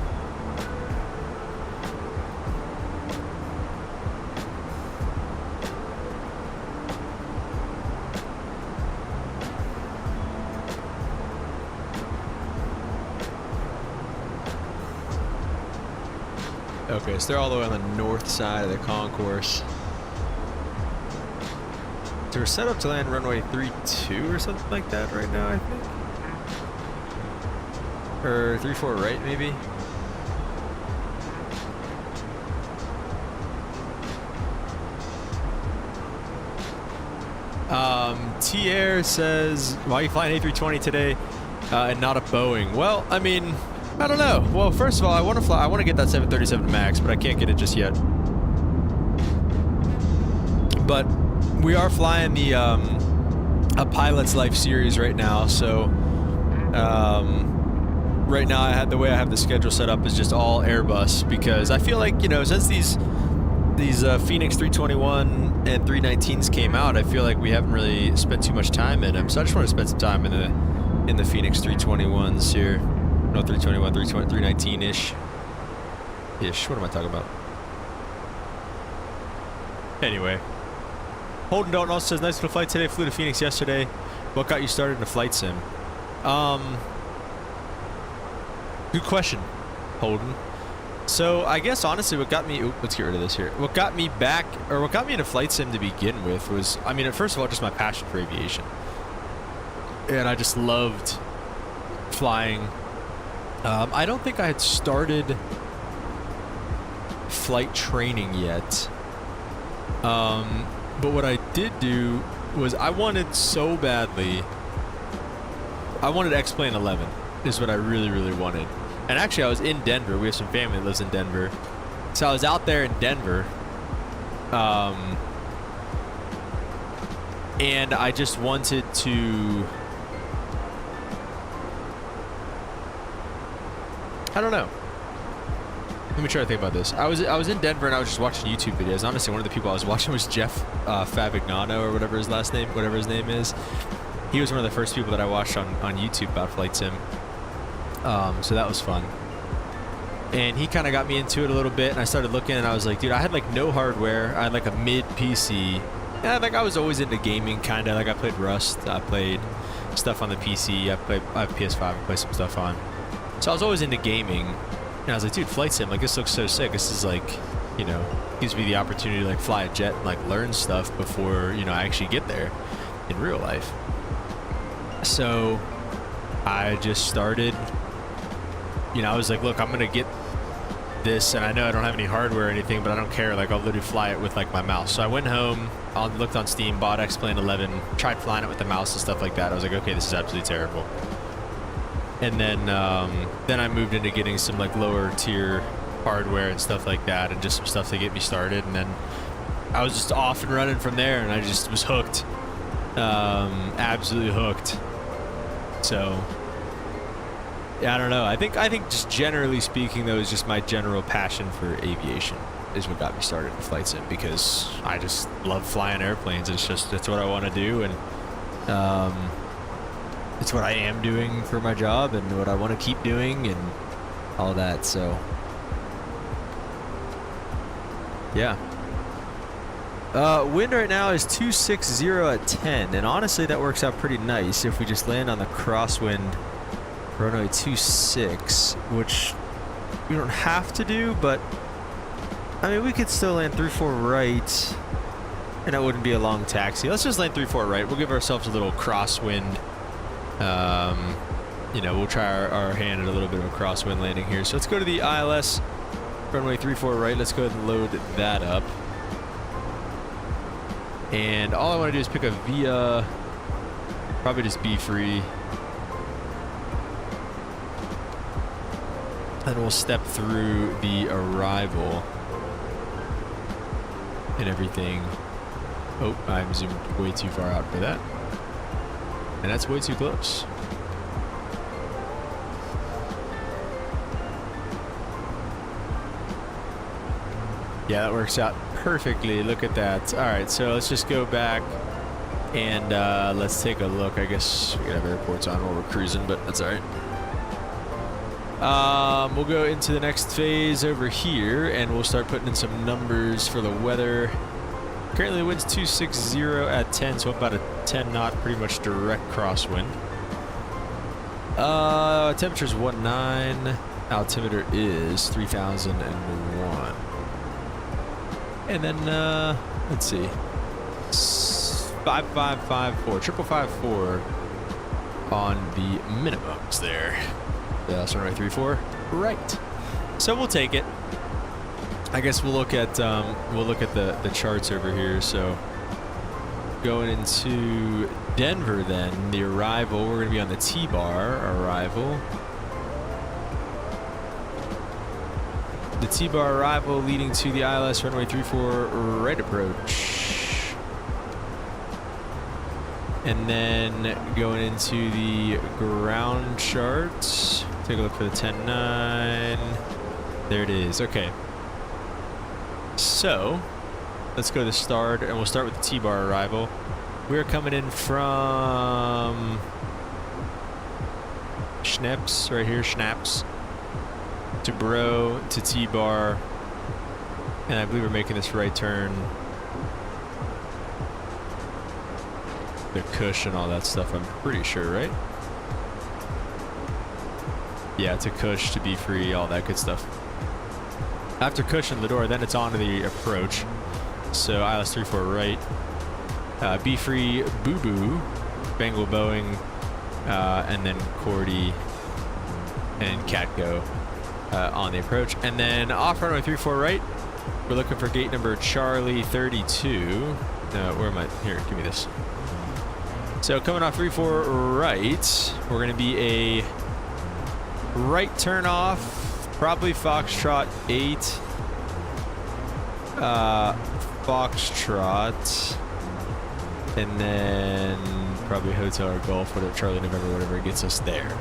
Okay, so they're all the way on the north side of the concourse. So we're set up to land runway 32 or something like that right now, I think. Or 34 right, maybe. T-Air says, why are you flying A320 today and not a Boeing? Well, I mean, I don't know. Well, first of all, I want to get that 737 MAX, but I can't get it just yet. But we are flying the a Pilot's Life series right now, so right now the way I have the schedule set up is just all Airbus, because I feel like, you know, since these FENIX 321 and 319s came out, I feel like we haven't really spent too much time in them. So I just want to spend some time in the FENIX 321s here. No, 321, 319-ish. What am I talking about? Anyway. Holden Dalton also says, nice little flight today. Flew to Phoenix yesterday. What got you started in a flight sim? Good question, Holden. So I guess honestly what got me, let's get rid of this here. What got me into flight sim to begin with was, I mean, first of all, just my passion for aviation. And I just loved flying. I don't think I had started flight training yet. But what I did do was I wanted so badly, I wanted X-Plane 11 is what I really, really wanted. And actually I was in Denver. We have some family that lives in Denver. So I was out there in Denver. And I just wanted to, I don't know. Let me try to think about this. I was in Denver and I was just watching YouTube videos. Honestly, one of the people I was watching was Jeff Favignano, or whatever his name is. He was one of the first people that I watched on YouTube about flight sim. So that was fun. And he kind of got me into it a little bit, and I started looking, and I was like, dude, I had like no hardware. I had like a mid PC. And like I was always into gaming, kind of. Like I played Rust. I played stuff on the PC. I have PS5. I play some stuff on. So I was always into gaming. And I was like, dude, flight sim, like this looks so sick. This is like, you know, gives me the opportunity to like fly a jet and like learn stuff before, you know, I actually get there in real life. So I just started, you know, I was like, look, I'm going to get this, and I know I don't have any hardware or anything, but I don't care. Like I'll literally fly it with like my mouse. So I went home, looked on Steam, bought X-Plane 11, tried flying it with the mouse and stuff like that. I was like, okay, this is absolutely terrible. And then I moved into getting some like lower tier hardware and stuff like that, and just some stuff to get me started. And then I was just off and running from there, and I just was hooked, absolutely hooked. So yeah, I don't know. I think just generally speaking, though, is just my general passion for aviation is what got me started in flight sim, because I just love flying airplanes. It's what I want to do, and it's what I am doing for my job and what I want to keep doing and all that. So yeah. Wind right now is 260 at 10, and honestly that works out pretty nice if we just land on the crosswind runway 26, which we don't have to do, but I mean we could still land 34 right, and that wouldn't be a long taxi. Let's just land 34 right. We'll give ourselves a little crosswind. You know, we'll try our hand at a little bit of a crosswind landing here. So let's go to the ILS runway 34 right. Let's go ahead and load that up. And all I want to do is pick a via, probably just be free. And we'll step through the arrival. and everything. Oh, I'm zoomed way too far out for that. And that's way too close. Yeah, that works out perfectly. Look at that. All right, so let's just go back and let's take a look. I guess we have airports on while we're cruising, but that's all right. We'll go into the next phase over here, and we'll start putting in some numbers for the weather. Currently, the wind's 260 at 10, so about a 10 knot, pretty much direct crosswind. Temperature's 19. Altimeter is 3001. And then, let's see, 5554, 5554 on the minimums there. That's runway 34, right. So we'll take it. I guess we'll look at the charts over here. So going into Denver, then the arrival, we're gonna be on the T-bar arrival. The T-bar arrival leading to the ILS runway 34 right approach. And then going into the ground charts, take a look for the 10-9. There it is. Okay. So let's go to start, and we'll start with the T-bar arrival. We're coming in from Schnaps, right here, Schnaps, to Bro, to T-bar, and I believe we're making this right turn. The Cush and all that stuff, I'm pretty sure, right? Yeah, to Cush, to Be Free, all that good stuff. After Cush and Lador, then it's on to the approach. So ILS 34 right, Be Free, Boo Boo, Bengal Boeing, and then Cordy and Catgo on the approach. And then off runway 34 right, we're looking for gate number Charlie 32. Where am I? Here, give me this. So coming off 34 right, we're going to be a right turn off. Probably Foxtrot 8. Foxtrot. And then probably Hotel or Golf, whatever, Charlie November, whatever gets us there.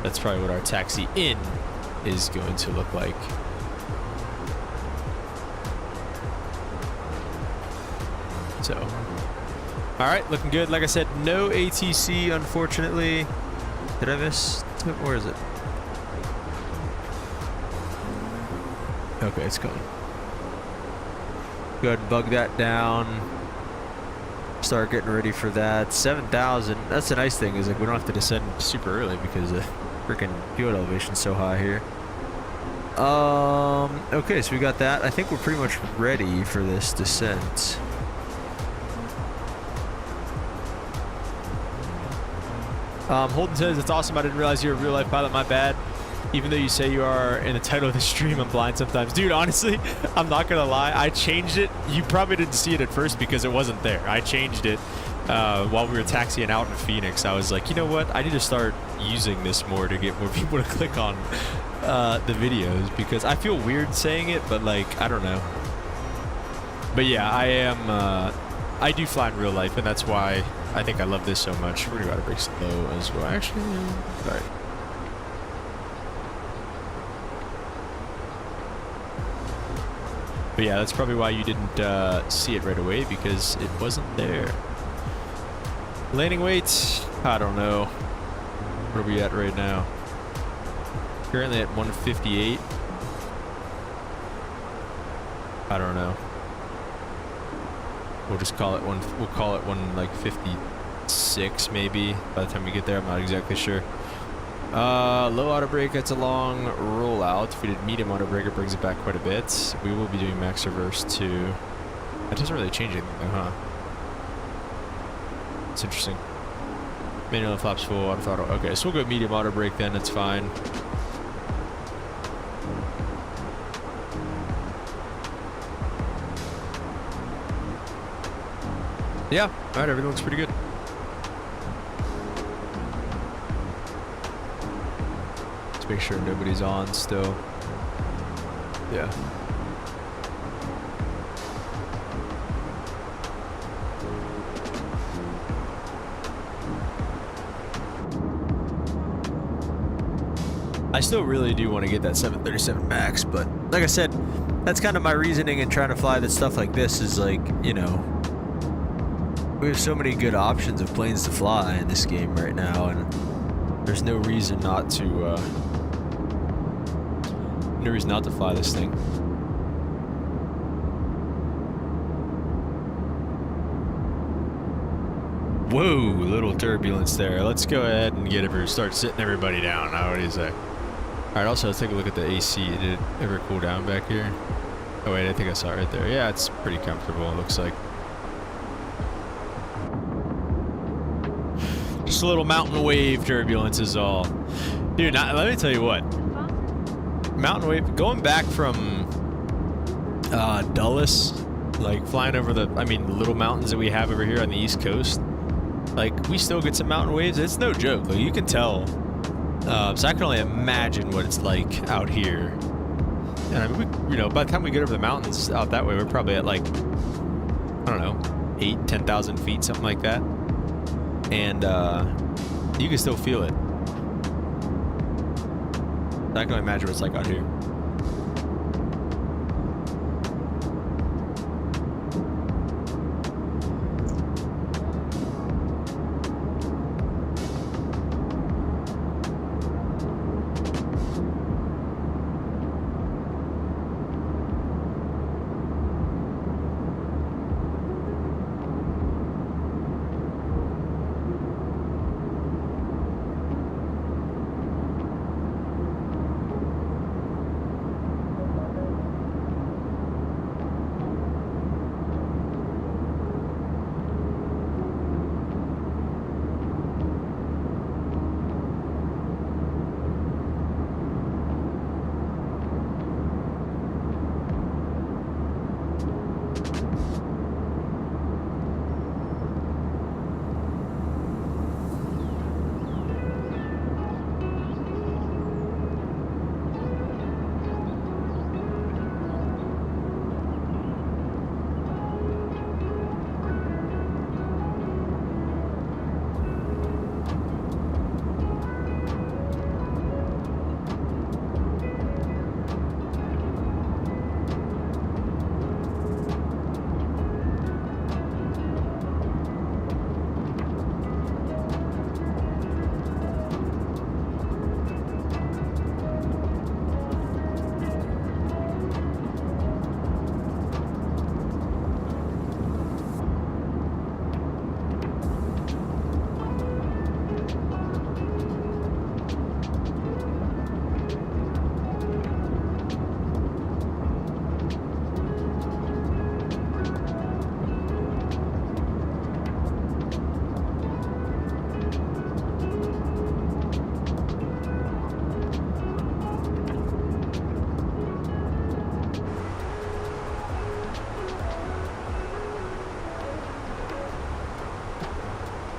That's probably what our taxi in is going to look like. So, all right, looking good. Like I said, no ATC, unfortunately. Did I miss? Where is it? Okay, it's coming. Go ahead and bug that down. Start getting ready for that. 7,000. That's the nice thing, is like we don't have to descend super early because the freaking fuel elevation's so high here. Okay, so we got that. I think we're pretty much ready for this descent. Holden says, it's awesome. I didn't realize you're a real life pilot. My bad. Even though you say you are in the title of the stream, I'm blind sometimes. Dude, honestly, I'm not going to lie. I changed it. You probably didn't see it at first because it wasn't there. I changed it while we were taxiing out in Phoenix. I was like, you know what? I need to start using this more to get more people to click on the videos, because I feel weird saying it, but like, I don't know. But yeah, I do fly in real life, and that's why I think I love this so much. We're going to go to break slow as well. Actually, all right. But yeah, that's probably why you didn't see it right away, because it wasn't there. Landing weight, I don't know. Where are we at right now? Currently at 158. I don't know. We'll just call it one. We'll call it 156 maybe. By the time we get there, I'm not exactly sure. Low auto brake, that's a long rollout. If we did medium auto brake, it brings it back quite a bit. We will be doing max reverse too. That doesn't really change anything though, huh? It's interesting. Manual flaps full, auto throttle. Okay, so we'll go medium auto brake then, that's fine. Yeah, alright, everything looks pretty good. Make sure nobody's on still. Yeah. I still really do want to get that 737 MAX, but like I said, that's kind of my reasoning in trying to fly this stuff like this is like, you know, we have so many good options of planes to fly in this game right now, and there's no reason not to fly this thing. Whoa, little turbulence there. Let's go ahead and start sitting everybody down. What do you say? All right, also let's take a look at the AC. Did it ever cool down back here? Oh wait, I think I saw it right there. Yeah, it's pretty comfortable, it looks like. Just a little mountain wave turbulence is all. Dude, let me tell you what. Mountain wave, going back from Dulles, like flying over the little mountains that we have over here on the East Coast, like we still get some mountain waves. It's no joke. Like, you can tell. So I can only imagine what it's like out here. And I mean, by the time we get over the mountains out that way, we're probably at like, I don't know, 8,000-10,000 feet, something like that. And you can still feel it. I can only imagine what it's like out here.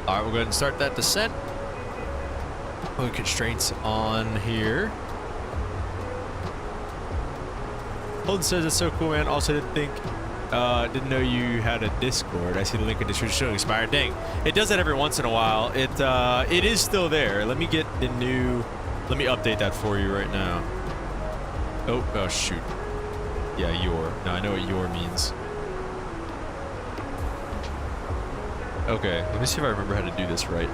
All right, we'll go ahead and start that descent. Put constraints on here. Holden says it's so cool, man. Also didn't know you had a Discord. I see the link in the description expired. Dang, it does that every once in a while. It is still there. Let me get the new. Let me update that for you right now. Oh shoot. Yeah, your. No, I know what your means. Okay, let me see if I remember how to do this right.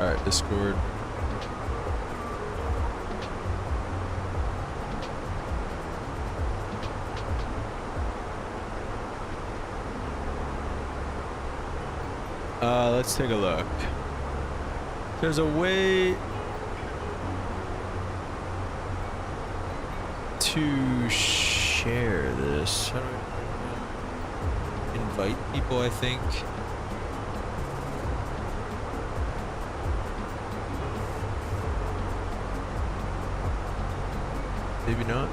Alright, Discord. Let's take a look. There's a way to share this. How do I invite people, I think? Maybe not.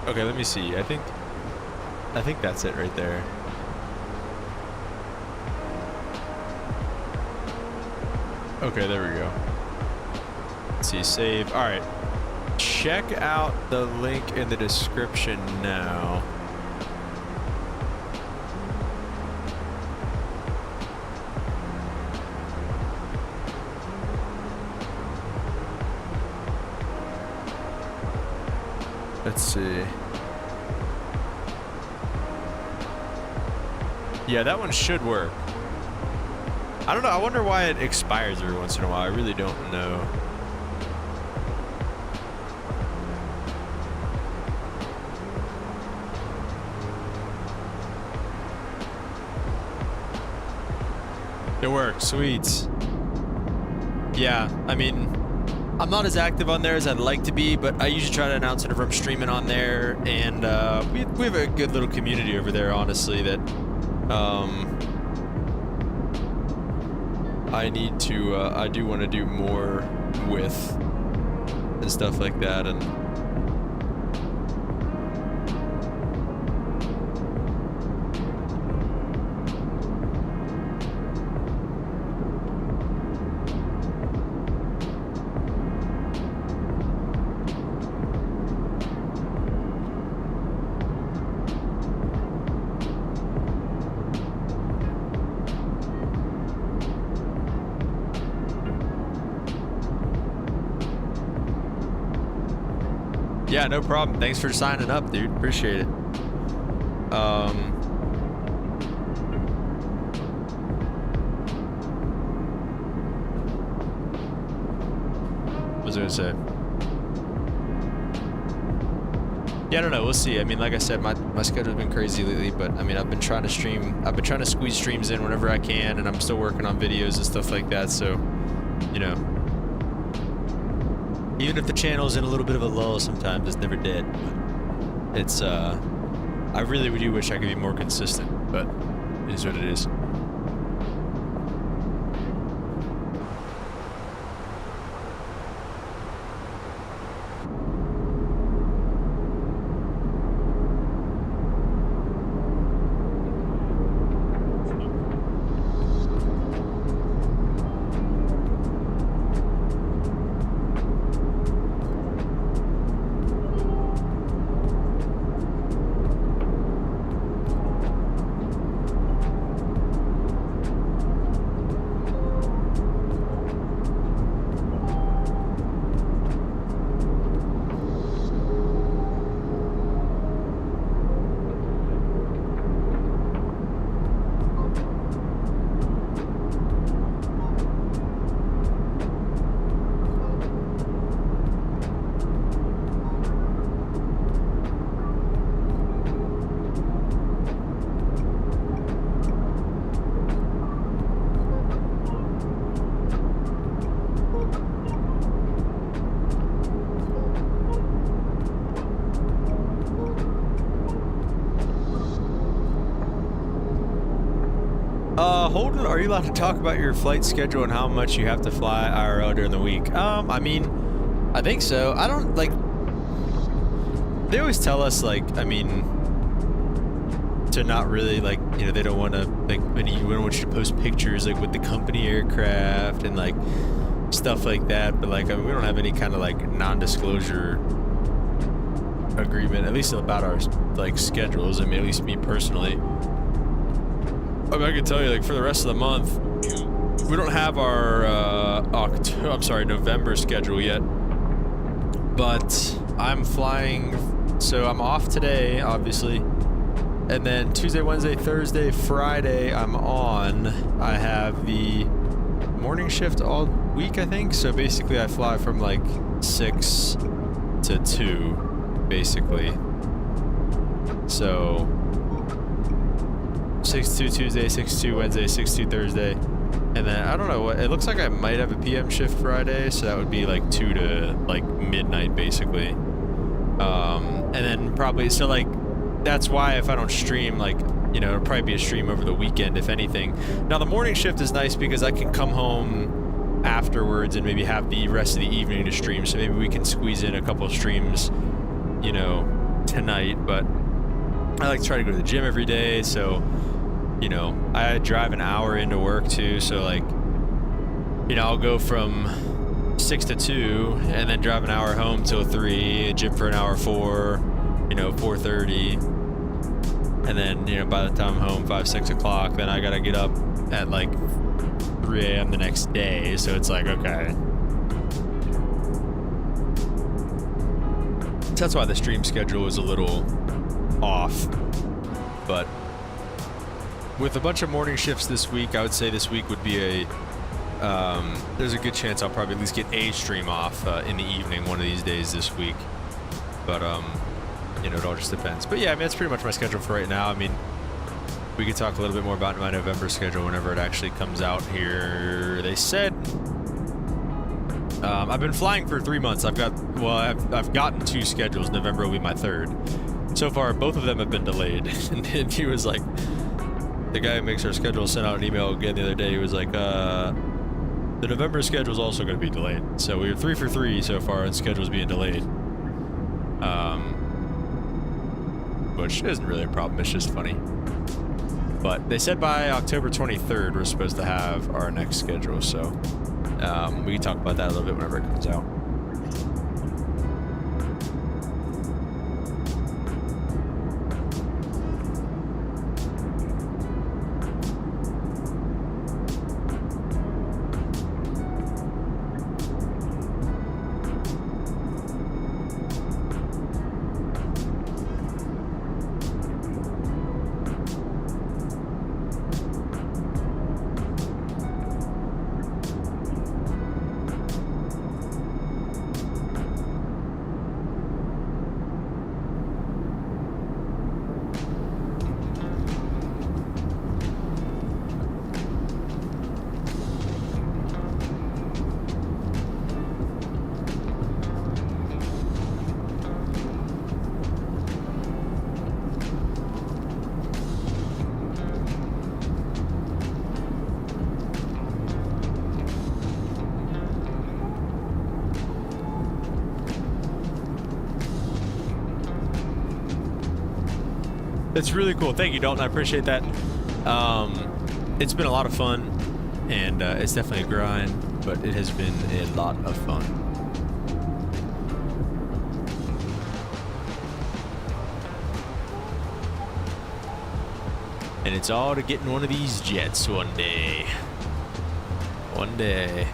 Okay, let me see. I think that's it right there. Okay, there we go. Let's see, save. All right. Check out the link in the description now. Let's see. Yeah, that one should work. I don't know. I wonder why it expires every once in a while. I really don't know. It works. Sweet. Yeah, I mean, I'm not as active on there as I'd like to be, but I usually try to announce it if I'm streaming on there, and we have a good little community over there, honestly, that I do want to do more with and stuff like that. And yeah, no problem. Thanks for signing up, dude. Appreciate it. What was I gonna say? Yeah, I don't know. We'll see. I mean, like I said, my schedule's been crazy lately, but I mean, I've been trying to stream. I've been trying to squeeze streams in whenever I can, and I'm still working on videos and stuff like that. So, you know, even if the channel's in a little bit of a lull sometimes, it's never dead. But it's, I really do wish I could be more consistent, but it is what it is. Holden, are you allowed to talk about your flight schedule and how much you have to fly IRL during the week? I mean, I think so. I don't, like, they always tell us, like, I mean, to not really, like, you know, they don't want to, like, we don't want you to post pictures, like, with the company aircraft and, like, stuff like that. But, like, I mean, we don't have any kind of, like, non-disclosure agreement, at least about our, like, schedules. I mean, at least me personally. I mean, I can tell you, like, for the rest of the month, we don't have our November schedule yet. But I'm flying, so I'm off today, obviously. And then Tuesday, Wednesday, Thursday, Friday, I'm on. I have the morning shift all week, I think. So basically, I fly from like 6 to 2, basically. So 6-2 Tuesday, 6-2 Wednesday, 6-2 Thursday. And then, I don't know, what it looks like I might have a PM shift Friday, so that would be like 2 to like midnight, basically. And then probably, so like, that's why if I don't stream, like, you know, it'll probably be a stream over the weekend, if anything. Now, the morning shift is nice because I can come home afterwards and maybe have the rest of the evening to stream, so maybe we can squeeze in a couple of streams, you know, tonight, but I like to try to go to the gym every day, so, you know, I drive an hour into work too, so like, you know, I'll go from 6 to 2 and then drive an hour home till 3, gym for an hour 4, you know, 4:30. And then, you know, by the time I'm home, 5, 6 o'clock, then I gotta get up at like 3 a.m. the next day. So it's like, okay. So that's why the stream schedule is a little off. But with a bunch of morning shifts this week, I would say this week would be a, there's a good chance I'll probably at least get a stream off in the evening one of these days this week. But, you know, it all just depends. But yeah, I mean, that's pretty much my schedule for right now. I mean, we could talk a little bit more about my November schedule whenever it actually comes out here. They said I've been flying for 3 months. I've gotten 2 schedules. November will be my 3rd. So far, both of them have been delayed. And he was like, the guy who makes our schedule sent out an email again the other day. He was like, the November schedule is also going to be delayed. So we were 3 for 3 so far, and schedules being delayed. Which isn't really a problem. It's just funny. But they said by October 23rd we're supposed to have our next schedule, so we can talk about that a little bit whenever it comes out. It's really cool. Thank you, Dalton. I appreciate that. It's been a lot of fun, and it's definitely a grind, but it has been a lot of fun. And it's all to get in one of these jets one day. One day.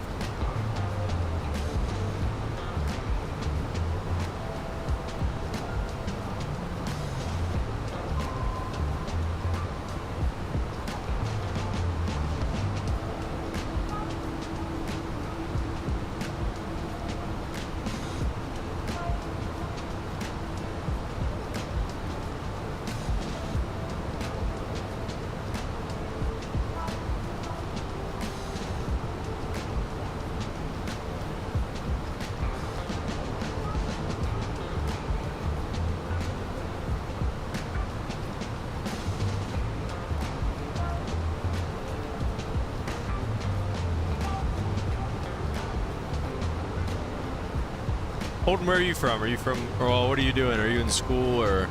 Holden, where are you from? Are you from, or what are you doing? Are you in school, or?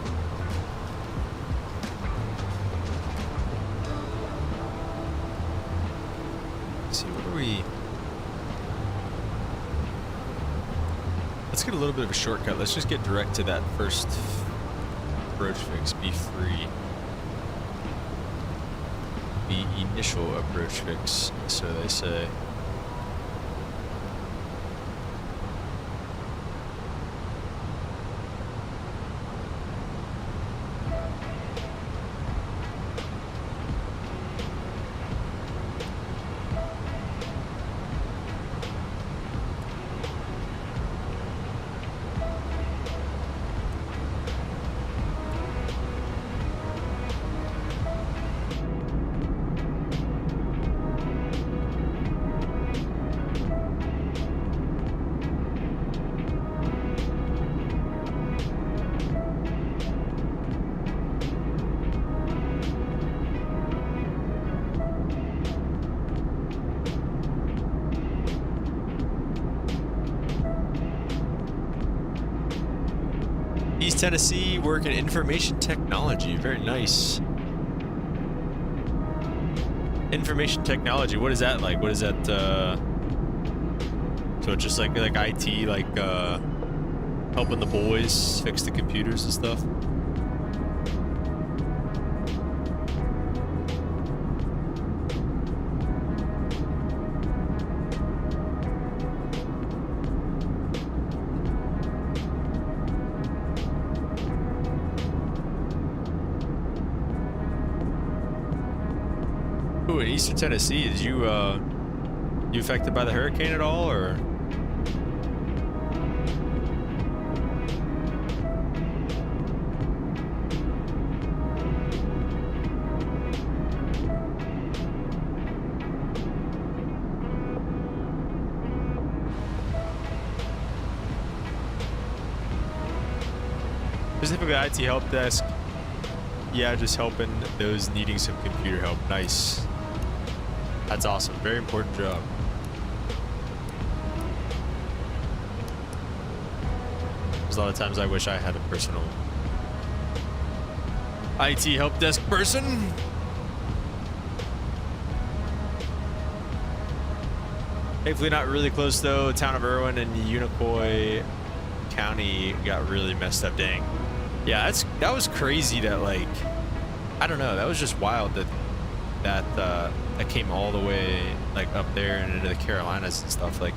Let's see, what are we? Let's get a little bit of a shortcut. Let's just get direct to that first approach fix, B3. The initial approach fix, so they say. East Tennessee, work in information technology. Very nice. Information technology. What is that like? What is that? So it's just like IT, like helping the boys fix the computers and stuff. Ooh, in Eastern Tennessee, is you affected by the hurricane at all, or? Specifically, IT help desk. Yeah, just helping those needing some computer help. Nice. That's awesome. Very important job. There's a lot of times I wish I had a personal IT help desk person. Thankfully not really close though. Town of Irwin and Unicoi County got really messed up. Dang. Yeah, that was crazy that, like, I don't know, that was just wild that that came all the way, like, up there and into the Carolinas and stuff. Like,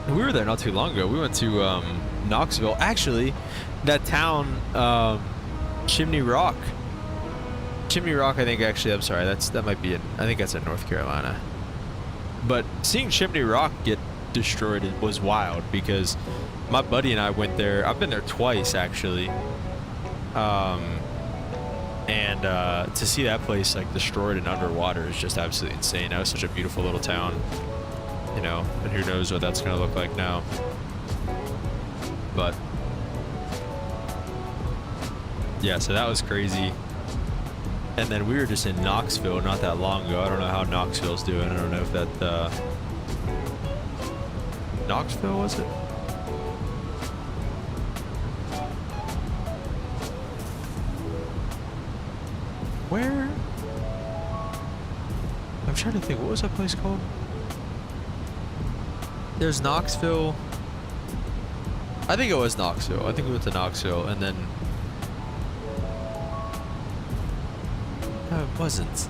we were there not too long ago. We went to Knoxville. Actually, that town, Chimney Rock. Chimney Rock, I think, actually, I'm sorry, that might be I think that's in North Carolina. But seeing Chimney Rock get destroyed was wild because my buddy and I went there. I've been there twice, actually. And to see that place, like, destroyed and underwater is just absolutely insane. That was such a beautiful little town, you know, and who knows what that's going to look like now. But yeah, so that was crazy. And then we were just in Knoxville not that long ago. I don't know how Knoxville's doing. I don't know if that Knoxville, was it? Where? I'm trying to think. What was that place called? There's Knoxville. I think it was Knoxville. I think we went to Knoxville and then... No, it wasn't.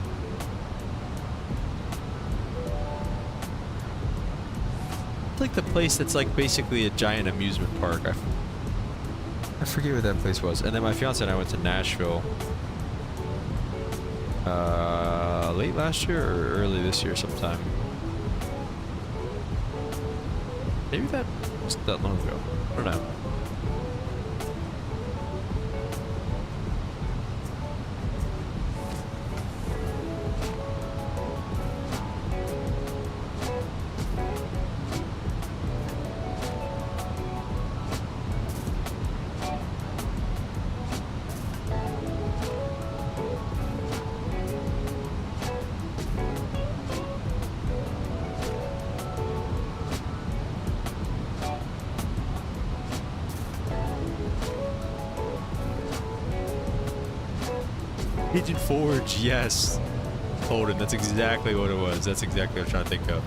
Like the place that's like basically a giant amusement park. I forget what that place was. And then my fiance and I went to Nashville late last year or early this year sometime. Maybe that wasn't that long ago. I don't know. Pigeon Forge, yes. Holden, that's exactly what it was. That's exactly what I'm trying to think of.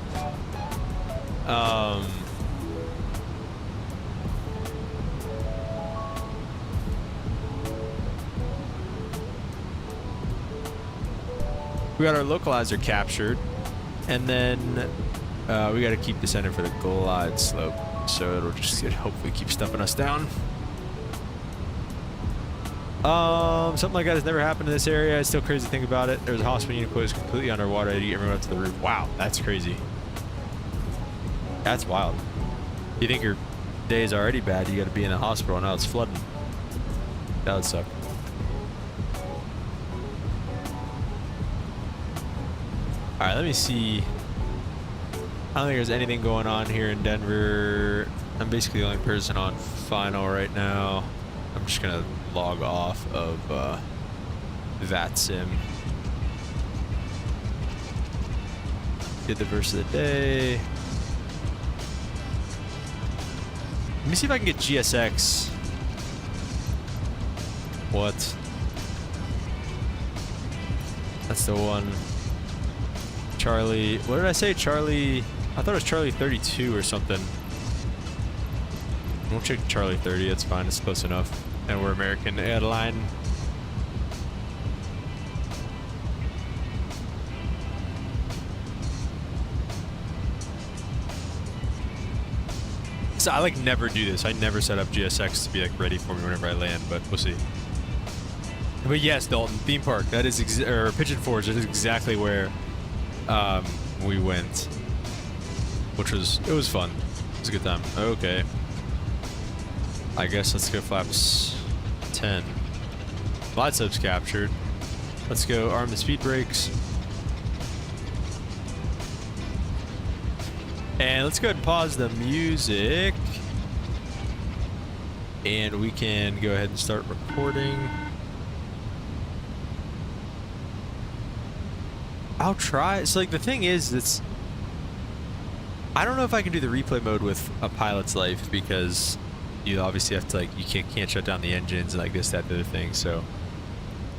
We got our localizer captured, and then we got to keep descending for the glide slope, so it'll just hopefully keep stuffing us down. Something like that has never happened in this area. It's still crazy to think about it. There's a hospital unit was completely underwater to get everyone up to the roof. Wow, that's crazy. That's wild. You think your day is already bad, you got to be in the hospital, now it's flooding. That would suck. Alright, let me see. I don't think there's anything going on here in Denver. I'm basically the only person on final right now. I'm just gonna log off of VATSIM. Get the verse of the day. Let me see if I can get GSX What? That's the one. Charlie, what did I say? Charlie, I thought it was Charlie 32 or something. We'll check Charlie 30, it's fine, it's close enough. And we're American airline. So I like never do this. I never set up GSX to be like ready for me whenever I land, but we'll see. But yes, Dalton, theme park. That is or Pigeon Forge. That is exactly where we went, which was fun. It was a good time. Okay. I guess let's go flaps 10. Glide subs captured. Let's go arm the speed brakes. And let's go ahead and pause the music. And we can go ahead and start recording. I'll try. So like the thing is, I don't know if I can do the replay mode with a pilot's life, because you obviously have to like, you can't shut down the engines and like this, that, the other thing. So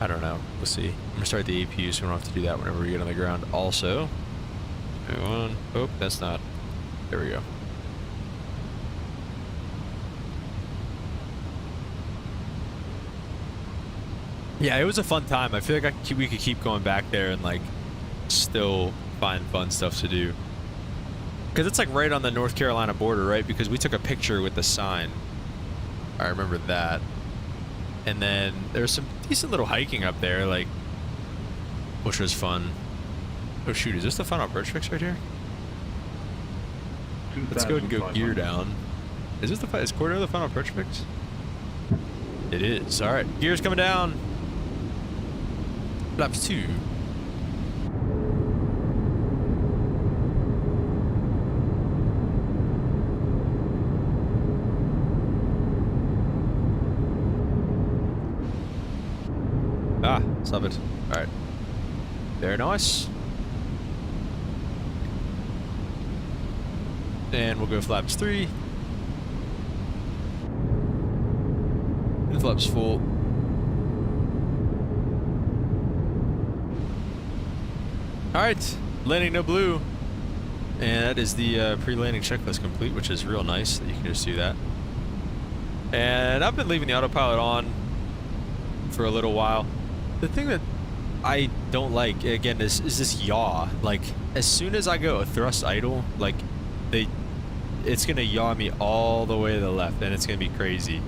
I don't know. We'll see. I'm gonna start the APU, so we don't have to do that whenever we get on the ground. Also, oh, that's not. There we go. Yeah, it was a fun time. I feel like we could keep going back there and like still find fun stuff to do. Because it's like right on the North Carolina border, right? Because we took a picture with the sign. I remember that. And then there's some decent little hiking up there, like, which was fun. Oh shoot, is this the final approach fix right here? Let's go ahead and go gear down. Is this is Cordero the final approach fix? It is. All right, gears coming down. Flaps 2. Ah, stop it. All right. Very nice. And we'll go flaps 3. And flaps full. Alright, landing no blue. And that is the pre-landing checklist complete, which is real nice that you can just do that. And I've been leaving the autopilot on for a little while. The thing that I don't like, again, is this yaw. Like, as soon as I go a thrust idle, like, it's gonna yaw me all the way to the left, and it's gonna be crazy,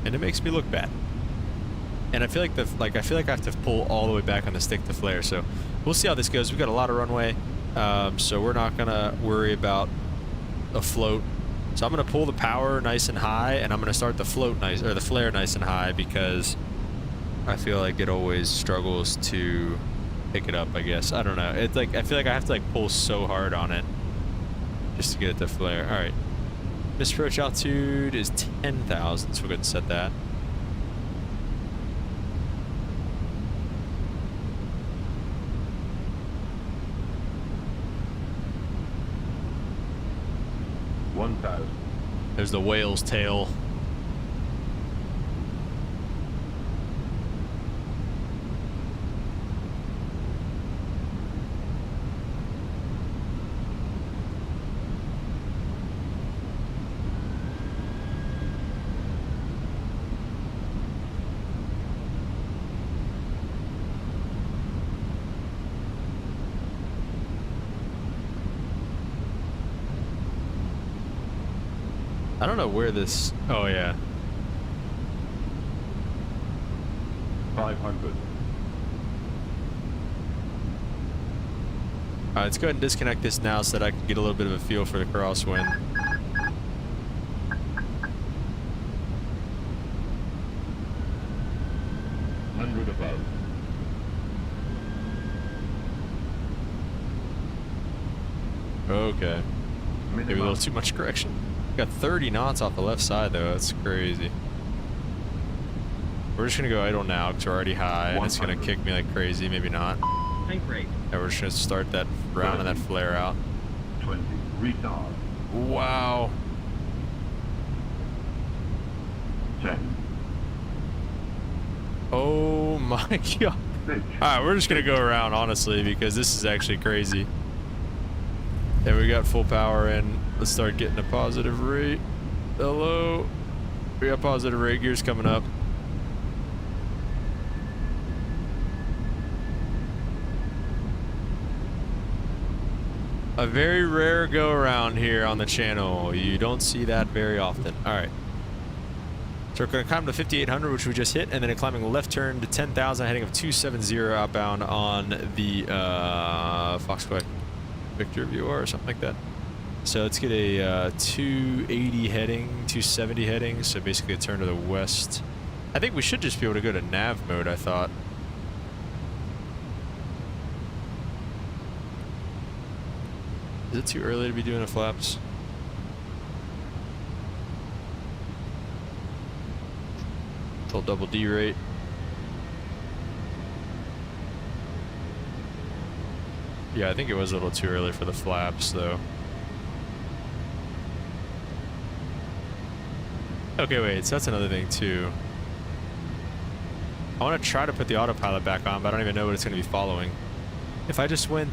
and it makes me look bad. And I feel like I have to pull all the way back on the stick to flare. So we'll see how this goes. We've got a lot of runway, so we're not gonna worry about a float. So I'm gonna pull the power nice and high, and I'm gonna start the float nice, or the flare nice and high, because I feel like it always struggles to pick it up. I guess I don't know. It's like I feel like I have to like pull so hard on it just to get it to flare. All right. Missed approach altitude is 10,000, so we'll go ahead and set that. There's the whale's tail. I don't know where this... Oh, yeah. 500. Alright, let's go ahead and disconnect this now so that I can get a little bit of a feel for the crosswind. Above. Okay. Maybe a little too much correction. Got 30 knots off the left side though, that's crazy. We're just gonna go idle now because we're already high and it's gonna kick me like crazy, maybe not. Tank rate. And we're just gonna start that round and that flare out. 20. Retard. Wow. 10. Oh my god. Alright, we're just gonna go around, honestly, because this is actually crazy. And we got full power in. Let's start getting a positive rate. Hello. We got positive rate gears coming up. A very rare go around here on the channel. You don't see that very often. Alright. So we're going to climb to 5800, which we just hit, and then a climbing left turn to 10,000, heading of 270 outbound on the Foxway Victor VR or something like that. So let's get a 280 heading, 270 heading, so basically a turn to the west. I think we should just be able to go to nav mode, I thought. Is it too early to be doing the flaps? Full double D rate. Yeah, I think it was a little too early for the flaps, though. Okay, wait, so that's another thing, too. I want to try to put the autopilot back on, but I don't even know what it's going to be following. If I just went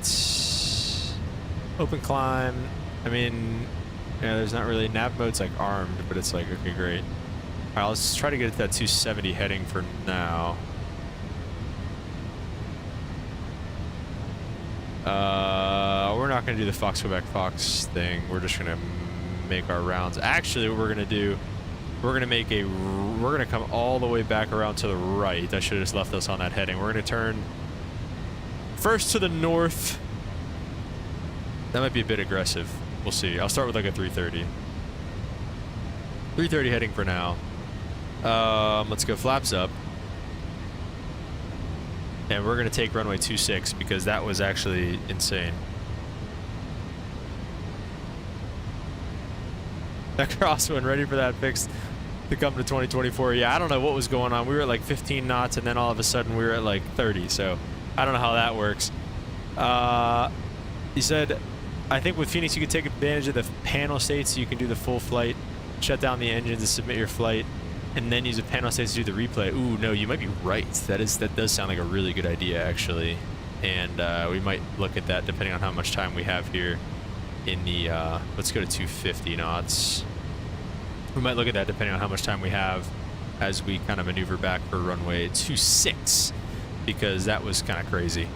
open climb, I mean, yeah, there's not really, nav mode's like armed, but it's like, okay, great. Alright, let's try to get at that 270 heading for now. We're not going to do the Fox Quebec Fox thing. We're just going to make our rounds. Actually, what we're going to do, we're going to come all the way back around to the right. I should have just left us on that heading. We're going to turn first to the north. That might be a bit aggressive. We'll see. I'll start with like a 330. 330 heading for now. Let's go flaps up. And we're going to take runway 26 because that was actually insane. That crosswind, ready for that fix to come to 2024. Yeah, I don't know what was going on. We were at like 15 knots and then all of a sudden we were at like 30. So I don't know how that works. He said, I think with FENIX you can take advantage of the panel states so you can do the full flight, shut down the engines and submit your flight, and then use a panel states to do the replay. Ooh, no, you might be right. That does sound like a really good idea, actually. And we might look at that depending on how much time we have here in the, let's go to 250 knots. We might look at that depending on how much time we have as we kind of maneuver back for runway 26, because that was kind of crazy.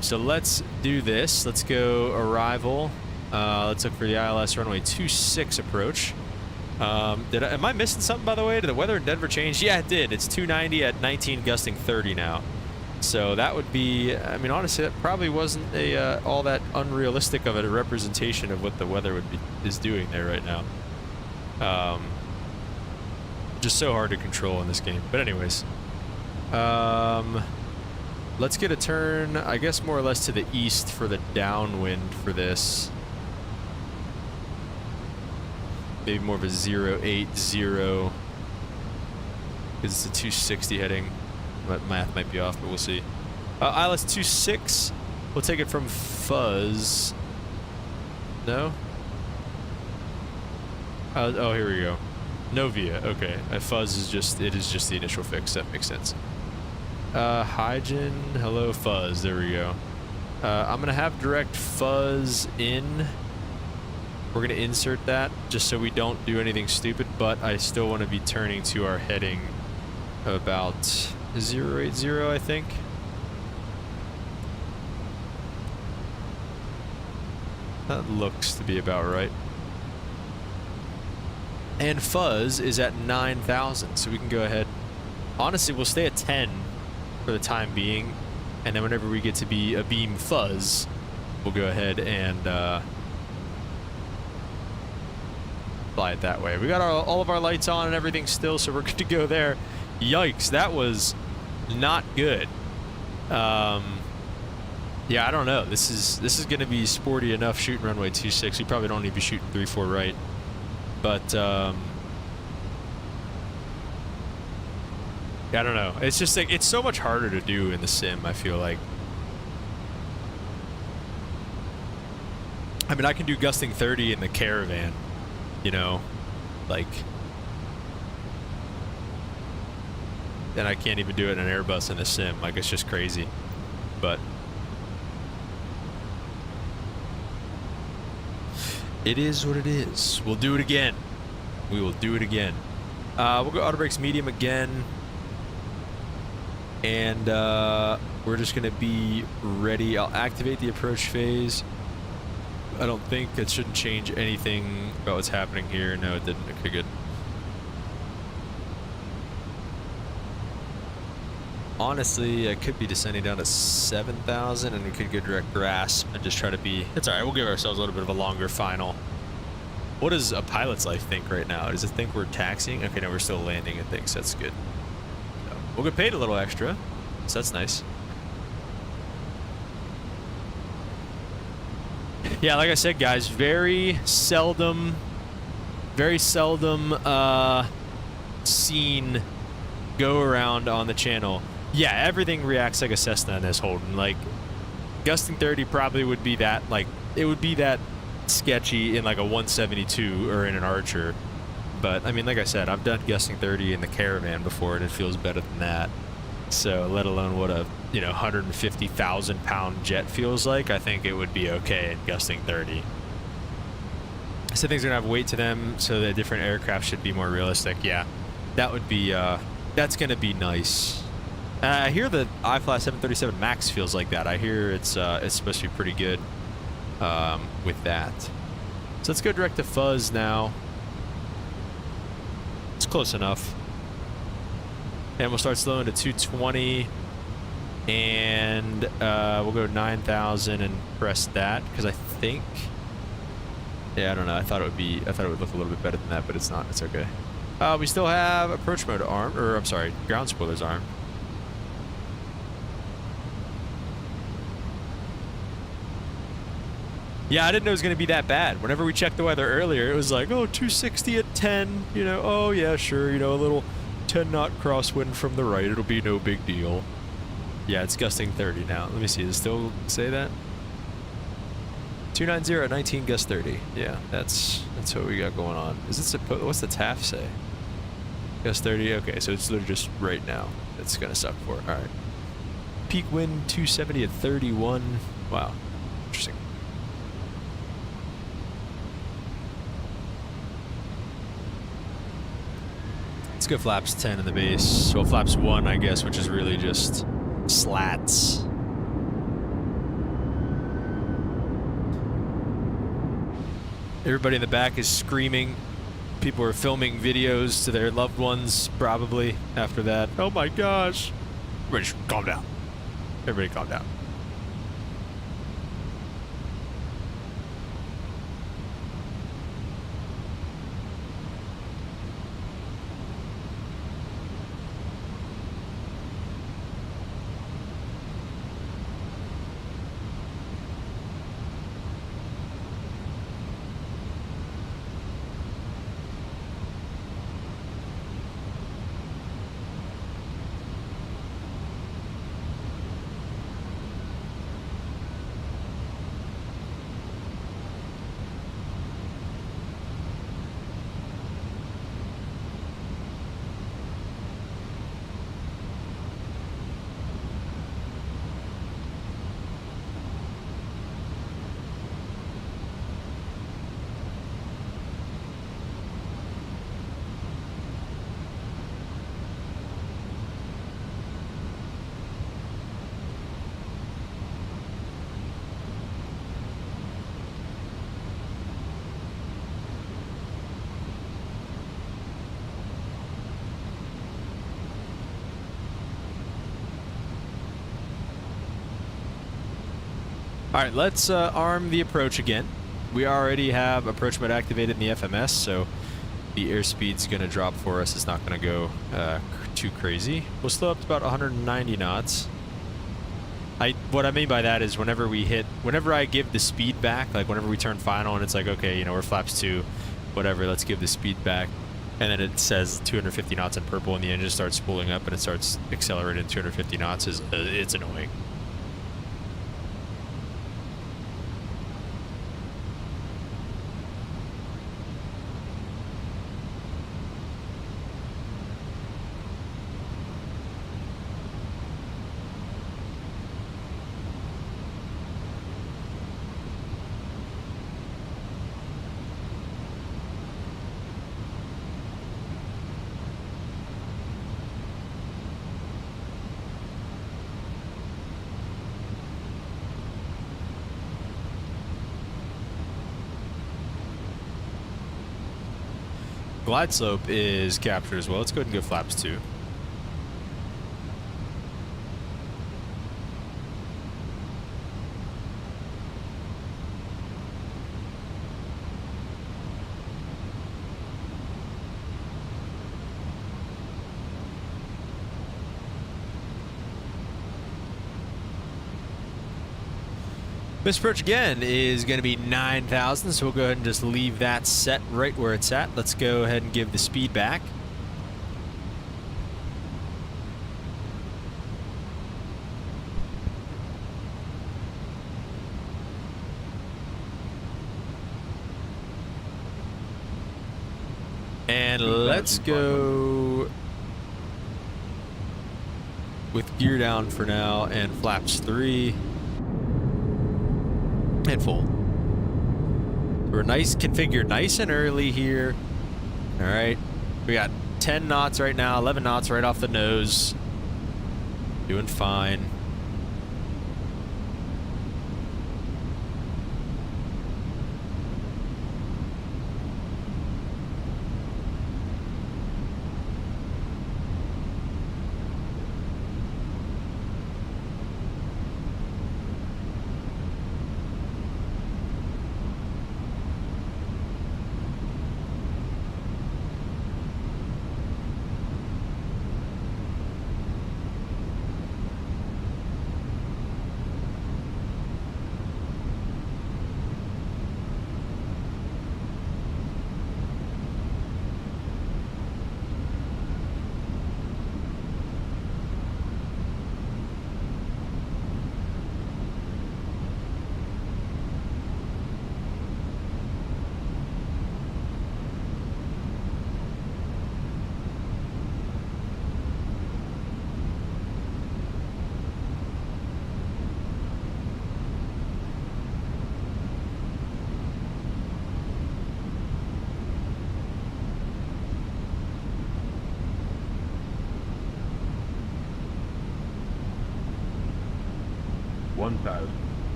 So let's do this. Let's go arrival. Let's look for the ILS runway 26 approach. Am I missing something, by the way? Did the weather in Denver change? Yeah, it did. It's 290 at 19 gusting 30 now. So that would be, I mean, honestly, that probably wasn't a all that unrealistic of a representation of what the weather is doing there right now. Just so hard to control in this game. But anyways, let's get a turn, I guess, more or less to the east for the downwind for this. Maybe more of a 080, because it's a 260 heading. My math might be off, but we'll see. ILS 26, we'll take it from Fuzz. No? Oh, here we go. Novia, okay. Fuzz is just, it is just the initial fix, that makes sense. Hygen, hello Fuzz, there we go. I'm gonna have direct Fuzz in. We're gonna insert that just so we don't do anything stupid, but I still want to be turning to our heading of about 080, I think. That looks to be about right. And Fuzz is at 9,000, so we can go ahead. Honestly, we'll stay at 10 for the time being, and then whenever we get to be a beam Fuzz, we'll go ahead and fly it that way. We got all of our lights on and everything still, so we're good to go there. Yikes, that was not good. Yeah, I don't know. This is going to be sporty enough shooting runway 26. We probably don't need to be shooting 3-4 right. But, yeah, I don't know. It's just like, it's so much harder to do in the sim, I feel like. I mean, I can do gusting 30 in the Caravan, you know, like, and I can't even do it in an Airbus in a sim. Like, it's just crazy. But it is what it is. We'll do it again. We will do it again. We'll go auto brakes medium again. And we're just going to be ready. I'll activate the approach phase. I don't think it shouldn't change anything about what's happening here. No, it didn't. Okay, good. Honestly, I could be descending down to 7,000 and we could go direct grasp and just try to be... It's alright, we'll give ourselves a little bit of a longer final. What does a pilot's life think right now? Does it think we're taxiing? Okay, no, we're still landing. It thinks that's good. So, we'll get paid a little extra, so that's nice. Yeah, like I said, guys, very seldom seen go around on the channel. Yeah, everything reacts like a Cessna in this Holden. Like, gusting 30 probably would be that, like, it would be that sketchy in like a 172 or in an Archer. But, I mean, like I said, I've done gusting 30 in the Caravan before, and it feels better than that. So, let alone what a, you know, 150,000 pound jet feels like, I think it would be okay in gusting 30. So things are gonna have weight to them, so that different aircraft should be more realistic. Yeah, that would be, that's gonna be nice. I hear the iFly 737 MAX feels like that. I hear it's supposed to be pretty good with that. So let's go direct to fuzz now. It's close enough. And we'll start slowing to 220. And we'll go 9,000 and press that, because I think... Yeah, I don't know. I thought it would look a little bit better than that, but it's not. It's okay. We still have approach mode armed, or I'm sorry, ground spoilers armed. Yeah, I didn't know it was going to be that bad. Whenever we checked the weather earlier, it was like, oh, 260 at 10, you know, oh yeah, sure, you know, a little 10 knot crosswind from the right, it'll be no big deal. Yeah, it's gusting 30 now. Let me see, does it still say that? 290 at 19 gust 30. Yeah, that's what we got going on. Is it supposed, what's the TAF say? Gust 30, okay, so it's literally just right now. It's gonna suck for it, alright. Peak wind 270 at 31. Wow, interesting. Let's go flaps 10 in the base. Well, flaps 1, I guess, which is really just slats. Everybody in the back is screaming. People are filming videos to their loved ones, probably, after that. Oh my gosh. Everybody just calm down. Everybody calm down. All right, let's arm the approach again. We already have approach mode activated in the FMS, so the airspeed's going to drop for us. It's not going to go too crazy. We'll slow up to about 190 knots. What I mean by that is whenever I give the speed back, like whenever we turn final and it's like, okay, you know, we're flaps 2, whatever, let's give the speed back. And then it says 250 knots in purple and the engine starts spooling up and it starts accelerating 250 knots. It's annoying. Glide slope is captured as well. Let's go ahead and go flaps 2. This approach again is going to be 9,000, so we'll go ahead and just leave that set right where it's at. Let's go ahead and give the speed back. And let's go with gear down for now and flaps 3. And full. We're nice configured nice and early here. All right. We got 10 knots right now, 11 knots right off the nose. Doing fine.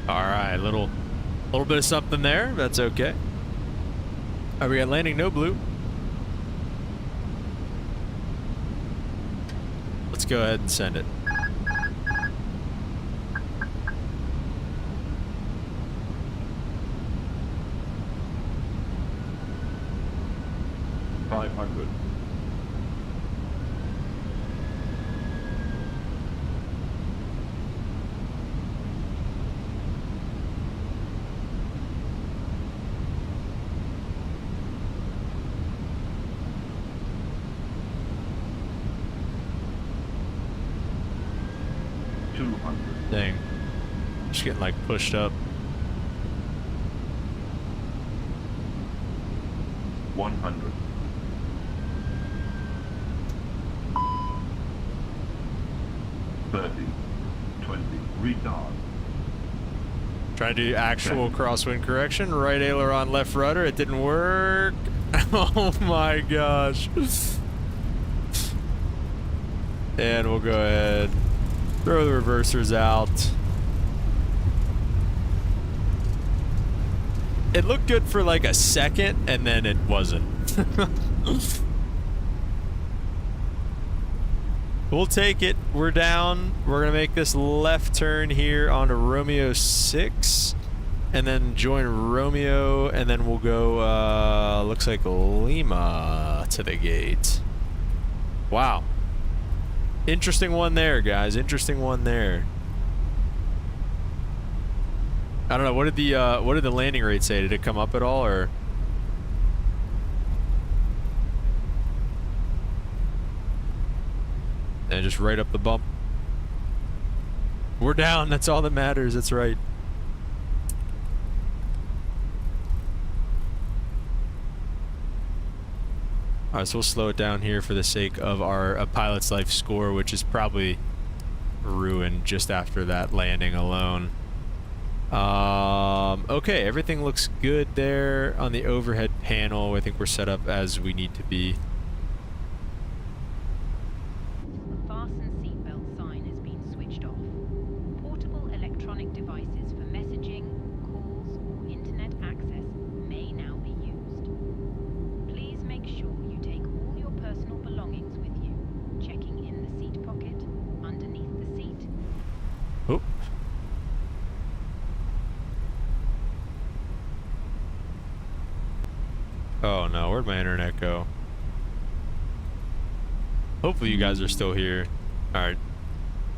All right, little bit of something there. That's okay. All right, we got landing no blue. Let's go ahead and send it. Dang. Just getting like pushed up. 100. 30. 20. Retard. Trying to do actual crosswind correction. Right aileron, left rudder. It didn't work. Oh my gosh. And we'll go ahead. Throw the reversers out. It looked good for like a second, and then it wasn't. We'll take it. We're down. We're going to make this left turn here onto Romeo 6, and then join Romeo, and then we'll go, looks like Lima to the gate. Wow. Interesting one there, guys. Interesting one there. I don't know. What did the landing rate say? Did it come up at all, or? And just right up the bump. We're down. That's all that matters. That's right. All right, so we'll slow it down here for the sake of our pilot's life score, which is probably ruined just after that landing alone. Okay, everything looks good there on the overhead panel. I think we're set up as we need to be. Fasten seatbelt sign has been switched off. Portable electronic devices for messaging, calls, or internet access may now be used. Please make sure you take all your personal belongings with you, checking in the seat pocket, underneath the seat. Oh. Oh no, where'd my internet go? Hopefully you guys are still here. Alright.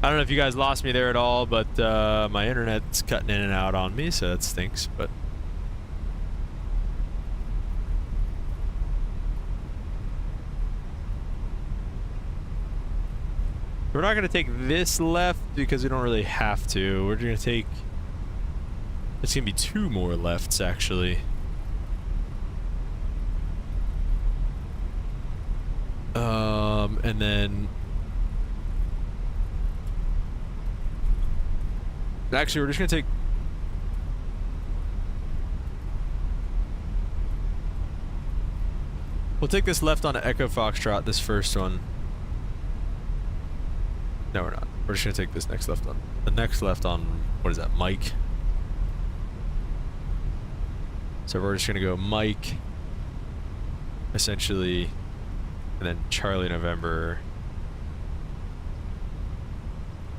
I don't know if you guys lost me there at all, but my internet's cutting in and out on me, so that stinks, but... We're not going to take this left because we don't really have to. We're going to take... It's going to be 2 more lefts, actually. And then... Actually, we're just going to take... We'll take this left on Echo Foxtrot, this first one. No, we're not. We're just going to take this next left on... The next left on... What is that? Mike? So we're just going to go Mike. Essentially... And then Charlie November.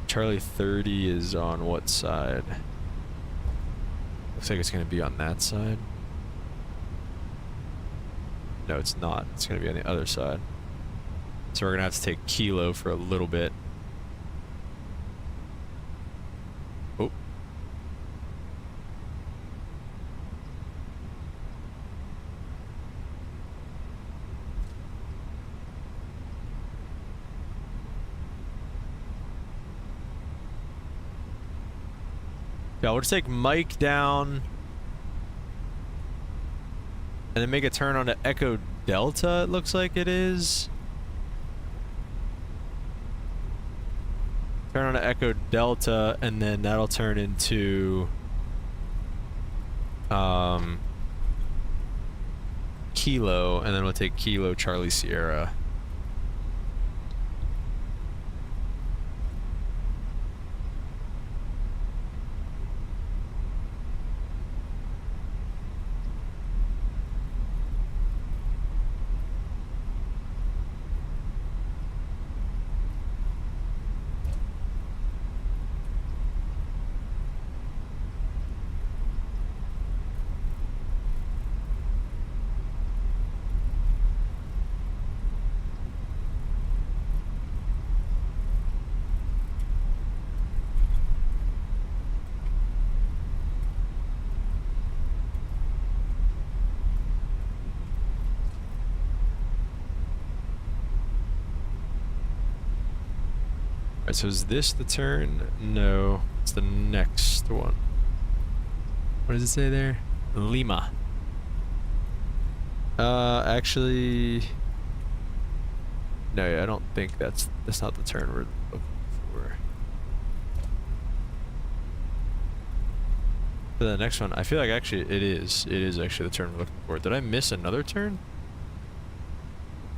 Charlie 30 is on what side? Looks like it's going to be on that side. No, it's not. It's going to be on the other side. So we're going to have to take Kilo for a little bit. Oh. Yeah, we'll just take Mike down and then make a turn onto Echo Delta, it looks like it is. Turn onto Echo Delta, and then that'll turn into Kilo, and then we'll take Kilo Charlie Sierra. Alright, so is this the turn? No, it's the next one. What does it say there? Lima. Actually... No, yeah, I don't think that's not the turn we're looking for. For the next one, I feel like actually it is. It is actually the turn we're looking for. Did I miss another turn?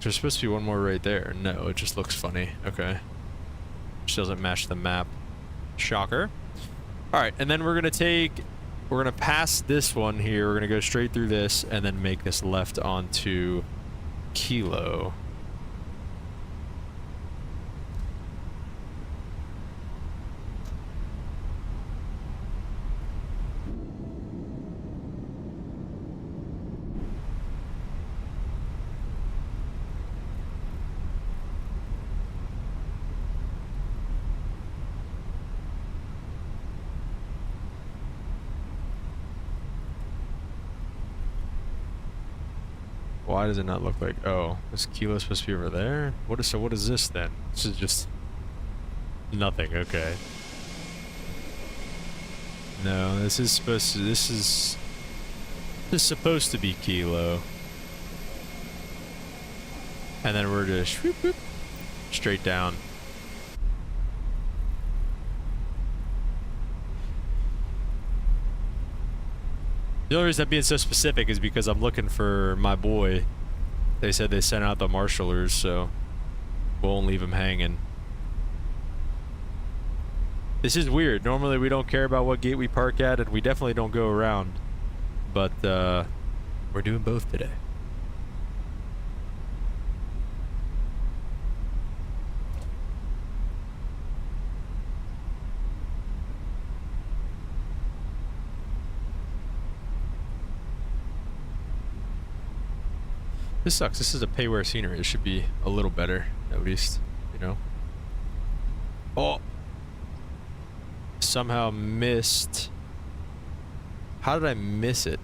There's supposed to be one more right there. No, it just looks funny. Okay. Which doesn't match the map. Shocker. Alright, and then we're gonna pass this one here. We're gonna go straight through this and then make this left onto Kilo. Why does it not look like... Oh, is Kilo supposed to be over there? What is this then? This is just... nothing, okay. No, this is supposed to... This is supposed to be Kilo. And then we're just... whoop, whoop, straight down. The only reason I'm being so specific is because I'm looking for my boy. They said they sent out the marshalers, so we won't leave him hanging. This is weird. Normally we don't care about what gate we park at, and we definitely don't go around. But we're doing both today. This sucks. This is a pay-where scenery. It should be a little better, at least, you know. Oh! Somehow missed. How did I miss it?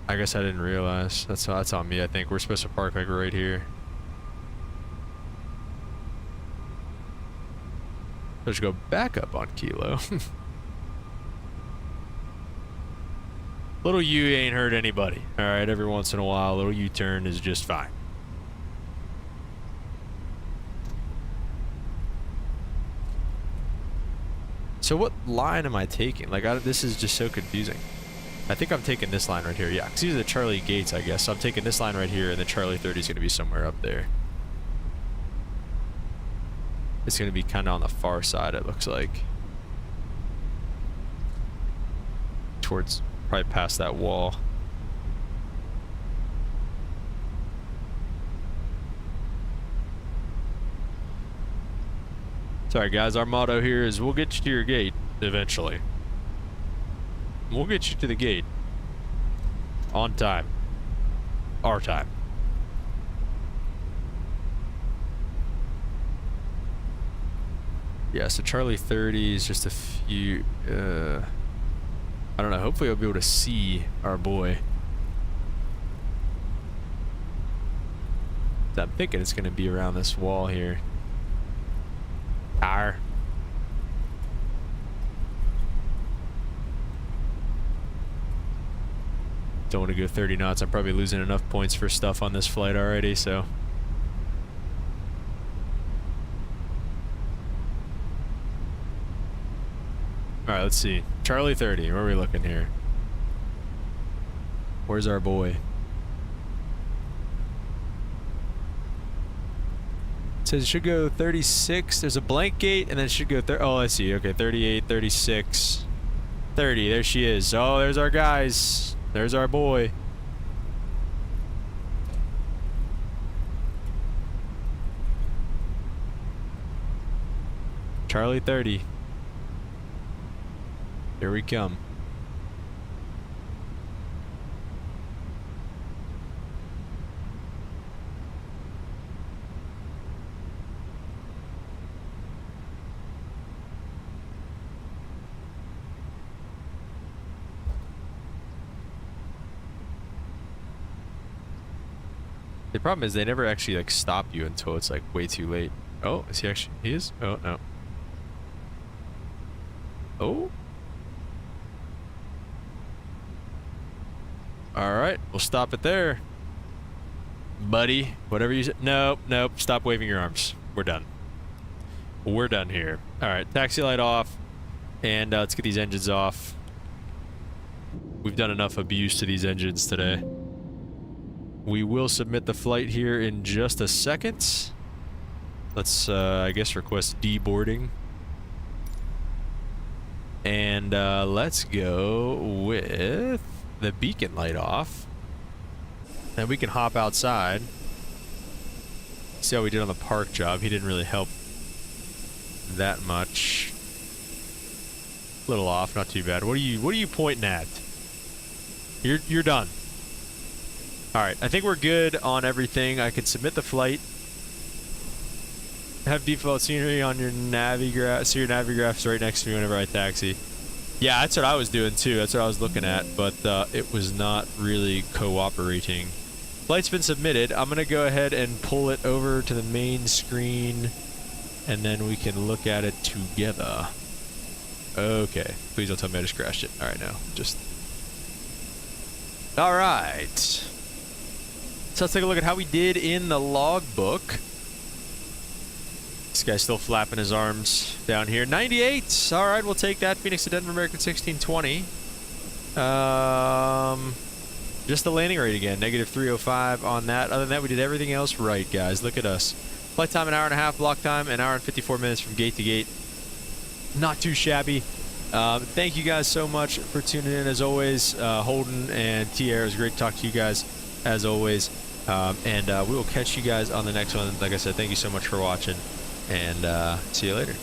I guess I didn't realize. That's on me, I think. We're supposed to park like right here. Let's go back up on Kilo. Little U ain't hurt anybody. Alright, every once in a while, a little U-turn is just fine. So what line am I taking? Like, this is just so confusing. I think I'm taking this line right here. Yeah, because these are the Charlie gates, I guess. So I'm taking this line right here, and then Charlie 30 is going to be somewhere up there. It's going to be kind of on the far side, it looks like. Towards... probably past that wall. Sorry guys, our motto here is we'll get you to your gate eventually. We'll get you to the gate. On time. Our time. Yeah, so Charlie 30 is just a few... I don't know, hopefully I'll be able to see our boy. I'm thinking it's going to be around this wall here. Arr. Don't want to go 30 knots. I'm probably losing enough points for stuff on this flight already, so... Alright, let's see. Charlie 30, where are we looking here? Where's our boy? It says it should go 36. There's a blank gate, and then it should go... oh, I see. Okay, 38, 36, 30. There she is. Oh, there's our guys. There's our boy. Charlie 30. Here we come. The problem is they never actually like stop you until it's like way too late. Oh, is he actually? He is? Oh, no. Oh. Alright, we'll stop it there. Buddy, whatever you say. Nope, nope, stop waving your arms. We're done. We're done here. Alright, taxi light off. And let's get these engines off. We've done enough abuse to these engines today. We will submit the flight here in just a second. Let's, I guess, request deboarding. And let's go with the beacon light off. And we can hop outside. See how we did on the park job. He didn't really help that much. A little off, not too bad. What are you pointing at? You're done. Alright, I think we're good on everything. I can submit the flight. Have default scenery on your navigraph, so your navigraph's right next to me whenever I taxi. Yeah, that's what I was doing too. That's what I was looking at, but it was not really cooperating. Flight's been submitted. I'm gonna go ahead and pull it over to the main screen, and then we can look at it together. Okay. Please don't tell me I just crashed it. Alright, no. Just... Alright. So let's take a look at how we did in the logbook. This guy's still flapping his arms down here. 98. All right, we'll take that. Phoenix to Denver, American 1620. Just the landing rate again, negative 305 on that. Other than that, we did everything else right, guys. Look at us. Flight time, an hour and a half. Block time, an hour and 54 minutes from gate to gate. Not too shabby. Thank you guys so much for tuning in, as always. Holden and T-Air, it was great to talk to you guys, as always. And we will catch you guys on the next one. Like I said, thank you so much for watching, and see you later.